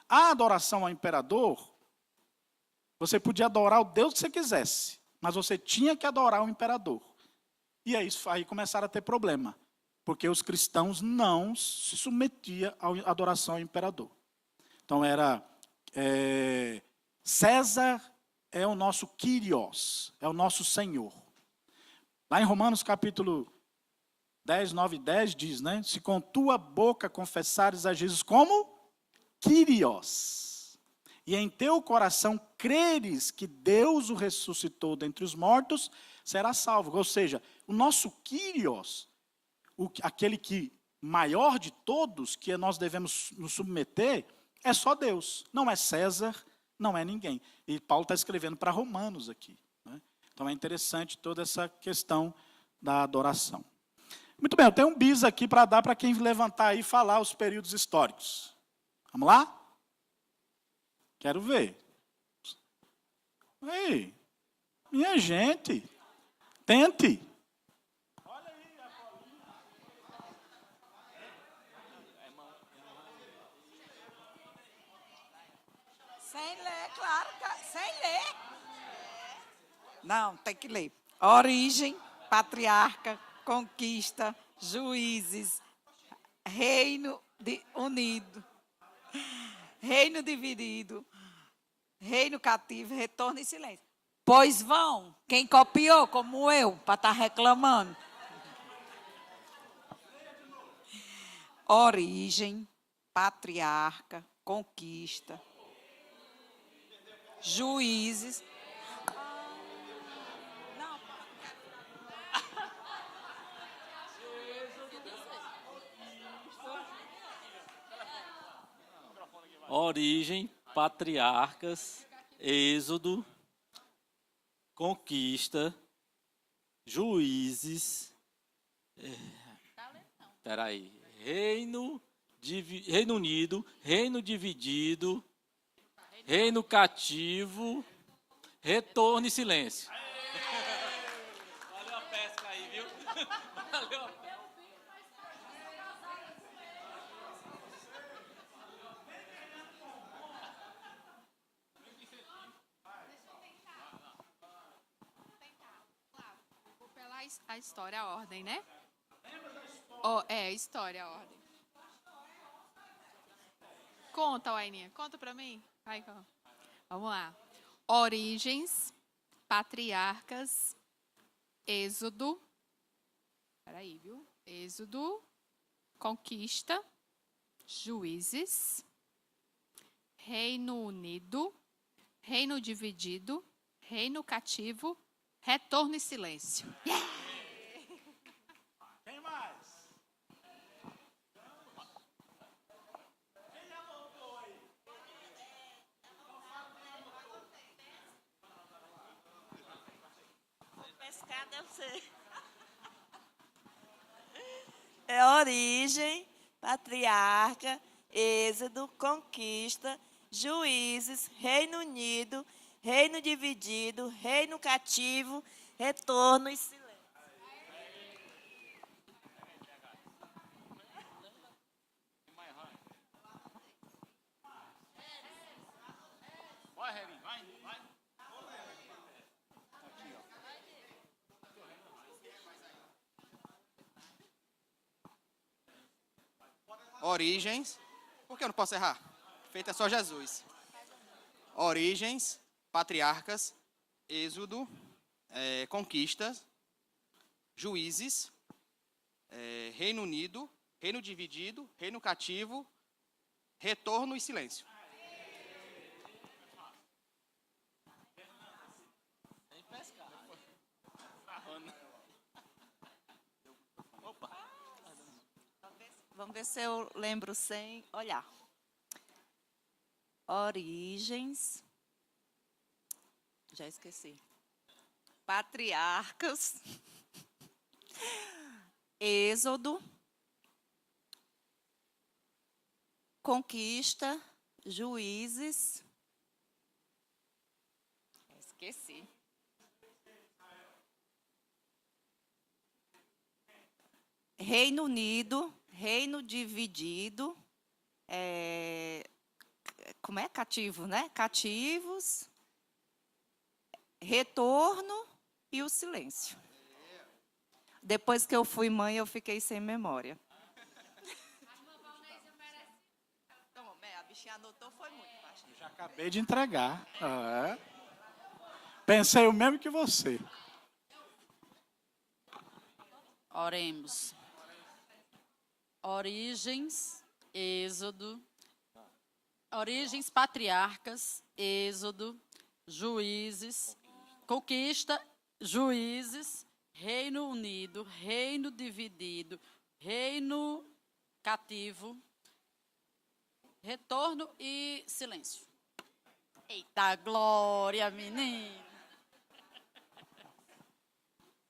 [SPEAKER 1] A adoração ao imperador, você podia adorar o Deus que você quisesse, mas você tinha que adorar o imperador. E aí começaram a ter problema, porque os cristãos não se submetiam à adoração ao imperador. Então era César é o nosso Kyrios, é o nosso Senhor. Lá em Romanos capítulo 10, 9 e 10 diz, né? Se com tua boca confessares a Jesus como Kyrios, e em teu coração creres que Deus o ressuscitou dentre os mortos, será salvo. Ou seja, o nosso Kyrios, aquele que maior de todos, que nós devemos nos submeter, é só Deus. Não é César, não é ninguém. E Paulo está escrevendo para Romanos aqui, né? Então é interessante toda essa questão da adoração. Muito bem, eu tenho um bis aqui para dar para quem levantar aí e falar os períodos históricos. Vamos lá? Quero ver. Ei, minha gente, tente. Olha aí a bolinha.
[SPEAKER 3] Sem ler, claro, sem ler. Não, tem que ler. Origem, patriarca, conquista, juízes, reino unido, reino dividido, reino cativo, retorno e silêncio. Pois vão, quem copiou, como eu, para estar reclamando. Origem, patriarca, conquista, juízes.
[SPEAKER 4] Origem, patriarcas, êxodo, conquista, juízes, reino unido, reino dividido, reino cativo, retorno e silêncio. pesca aí, viu? Valeu.
[SPEAKER 2] Vou pela a história, a ordem, né? Oh, história, a ordem. Conta, Waininha. Conta pra mim. Vai, conta. Vamos lá. Origens, patriarcas, Êxodo. Peraí, viu? Êxodo, conquista, juízes, Reino Unido, reino dividido, reino cativo, retorno e silêncio.
[SPEAKER 1] Quem mais?
[SPEAKER 5] Pescar deve ser. É origem, patriarca, êxodo, conquista, juízes, Reino Unido, reino dividido, reino cativo, retorno e silêncio.
[SPEAKER 1] Vai, Reguinho, vai, vai.
[SPEAKER 6] Origens. Por que eu não posso errar? Feito é só Jesus. Origens, patriarcas, êxodo, conquistas, juízes, Reino Unido, reino dividido, reino cativo, retorno e silêncio.
[SPEAKER 5] Vamos ver se eu lembro sem olhar. Origens. Já esqueci. Patriarcas. Êxodo. Conquista. Juízes. Esqueci. Reino Unido, reino dividido, como é? Cativo, né? Cativos, retorno e o silêncio. Depois que eu fui mãe, eu fiquei sem memória. A bichinha anotou, foi muito, pastor.
[SPEAKER 1] Já acabei de entregar. Pensei o mesmo que você.
[SPEAKER 7] Oremos. Origens, Êxodo, origens, patriarcas, Êxodo, juízes, conquista, juízes, Reino Unido, reino dividido, reino cativo, retorno e silêncio. Eita glória, menino!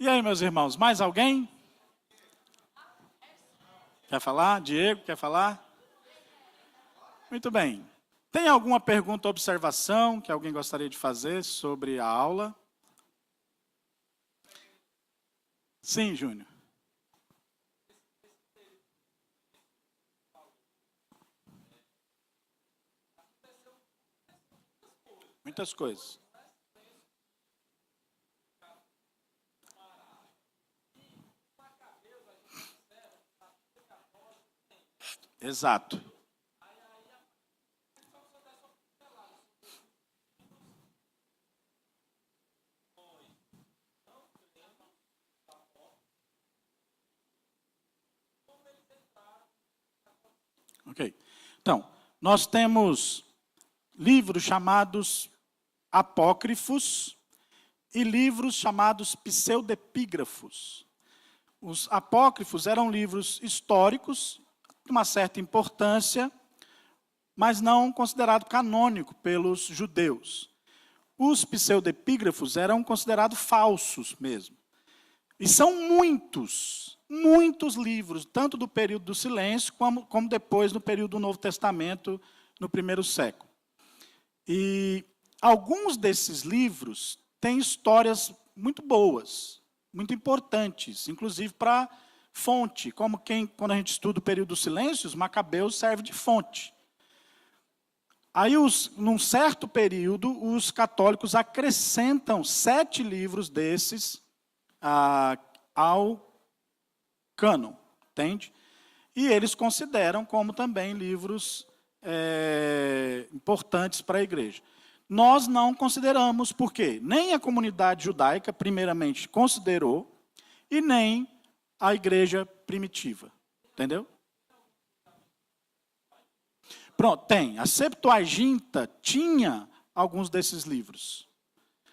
[SPEAKER 1] E aí, meus irmãos, mais alguém? Quer falar? Diego, quer falar? Muito bem. Tem alguma pergunta ou observação que alguém gostaria de fazer sobre a aula? Sim, Júnior. Muitas coisas. Exato. Ok. Então, nós temos livros chamados apócrifos e livros chamados pseudepígrafos. Os apócrifos eram livros históricos, de uma certa importância, mas não considerado canônico pelos judeus. Os pseudepígrafos eram considerados falsos mesmo. E são muitos livros, tanto do período do silêncio, como depois no período do Novo Testamento, no primeiro século. E alguns desses livros têm histórias muito boas, muito importantes, inclusive para fonte, como quando a gente estuda o período dos silêncios, Macabeus serve de fonte. Aí, num certo período, os católicos acrescentam 7 livros desses ao cânon, entende? E eles consideram como também livros importantes para a igreja. Nós não consideramos, por quê? Nem a comunidade judaica, primeiramente, considerou, e nem a igreja primitiva. Entendeu? Pronto, tem. A Septuaginta tinha alguns desses livros.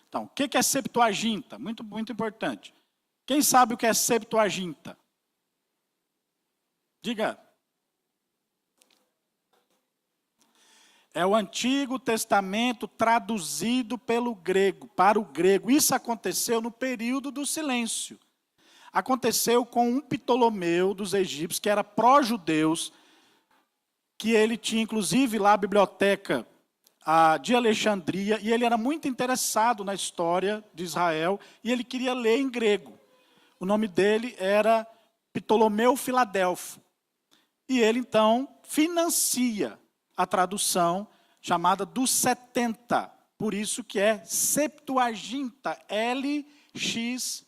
[SPEAKER 1] Então, o que é Septuaginta? Muito, muito importante. Quem sabe o que é Septuaginta? Diga. É o Antigo Testamento traduzido para o grego. Isso aconteceu no período do silêncio. Aconteceu com um Ptolomeu dos egípcios, que era pró-judeus, que ele tinha, inclusive, lá a biblioteca de Alexandria, e ele era muito interessado na história de Israel, e ele queria ler em grego. O nome dele era Ptolomeu Filadelfo. E ele, então, financia a tradução chamada dos 70. Por isso que é Septuaginta, LXX.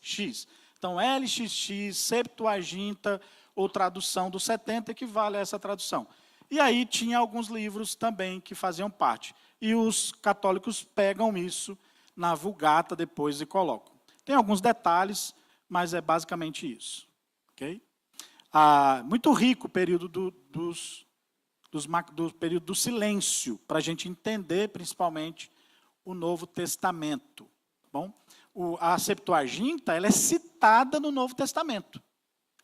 [SPEAKER 1] Então, LXX, Septuaginta, ou tradução dos 70, equivale a essa tradução. E aí tinha alguns livros também que faziam parte. E os católicos pegam isso na Vulgata depois e colocam. Tem alguns detalhes, mas é basicamente isso. Okay? Muito rico o período do período do silêncio, para a gente entender, principalmente, o Novo Testamento. Tá bom? A Septuaginta ela é citada no Novo Testamento.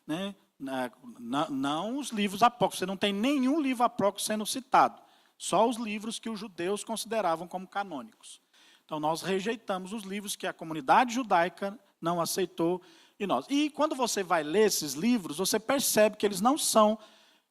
[SPEAKER 1] Né? Não os livros apócrifos. Você não tem nenhum livro apócrifo sendo citado. Só os livros que os judeus consideravam como canônicos. Então, nós rejeitamos os livros que a comunidade judaica não aceitou. E quando você vai ler esses livros, você percebe que eles não são,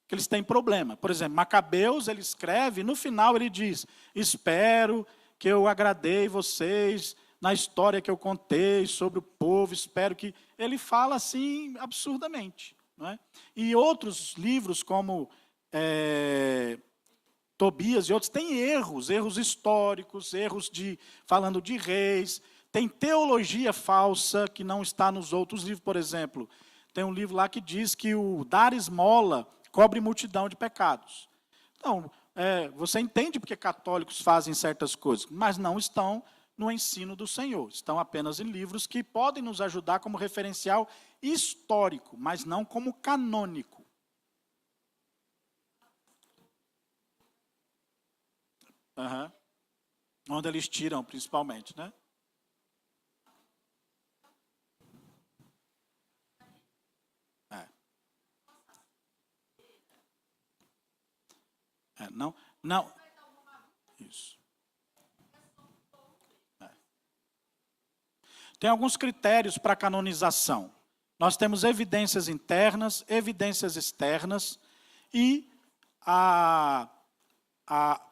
[SPEAKER 1] que eles têm problema. Por exemplo, Macabeus, ele escreve, no final ele diz, espero que eu agradei vocês na história que eu contei sobre o povo, espero que... Ele fala assim, absurdamente. Não é? E outros livros, como Tobias e outros, têm erros históricos, erros falando de reis, tem teologia falsa que não está nos outros livros, por exemplo. Tem um livro lá que diz que o dar esmola cobre multidão de pecados. Então, você entende porque católicos fazem certas coisas, mas não estão no ensino do Senhor. Estão apenas em livros que podem nos ajudar como referencial histórico, mas não como canônico. Uhum. Onde eles tiram, principalmente, né? Não. Isso. Tem alguns critérios para canonização. Nós temos evidências internas, evidências externas e a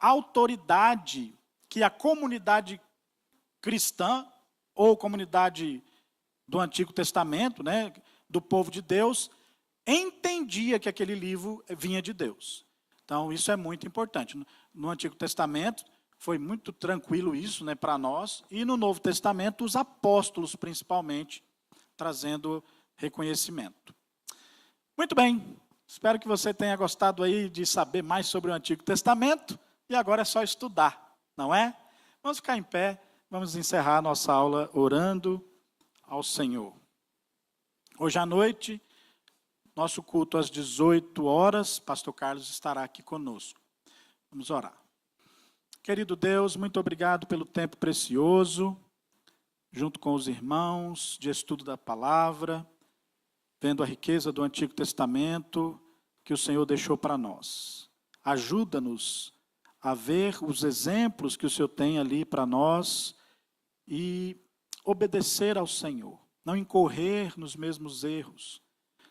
[SPEAKER 1] autoridade que a comunidade cristã ou comunidade do Antigo Testamento, né, do povo de Deus, entendia que aquele livro vinha de Deus. Então, isso é muito importante. No Antigo Testamento, foi muito tranquilo isso, né, para nós. E no Novo Testamento, os apóstolos, principalmente, trazendo reconhecimento. Muito bem. Espero que você tenha gostado aí de saber mais sobre o Antigo Testamento. E agora é só estudar, não é? Vamos ficar em pé. Vamos encerrar a nossa aula orando ao Senhor. Hoje à noite... Nosso culto às 18 horas, Pastor Carlos estará aqui conosco. Vamos orar. Querido Deus, muito obrigado pelo tempo precioso, junto com os irmãos, de estudo da palavra, vendo a riqueza do Antigo Testamento que o Senhor deixou para nós. Ajuda-nos a ver os exemplos que o Senhor tem ali para nós e obedecer ao Senhor, não incorrer nos mesmos erros.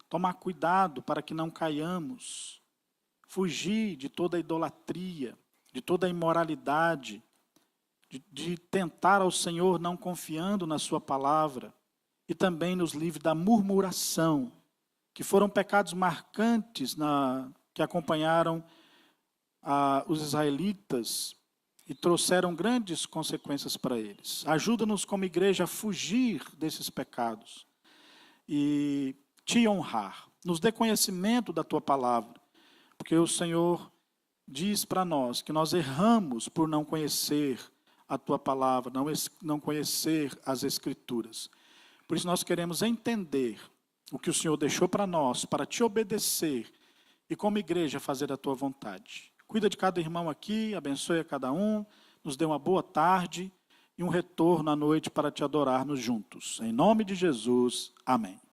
[SPEAKER 1] Tomar cuidado para que não caiamos, fugir de toda a idolatria, de toda a imoralidade, de tentar ao Senhor não confiando na sua palavra, e também nos livre da murmuração, que foram pecados marcantes que acompanharam os israelitas e trouxeram grandes consequências para eles. Ajuda-nos como igreja a fugir desses pecados e te honrar. Nos dê conhecimento da tua palavra, porque o Senhor diz para nós que nós erramos por não conhecer a tua palavra, não conhecer as Escrituras. Por isso nós queremos entender o que o Senhor deixou para nós, para te obedecer e como igreja fazer a tua vontade. Cuida de cada irmão aqui, abençoe a cada um, nos dê uma boa tarde e um retorno à noite para te adorarmos juntos. Em nome de Jesus, amém.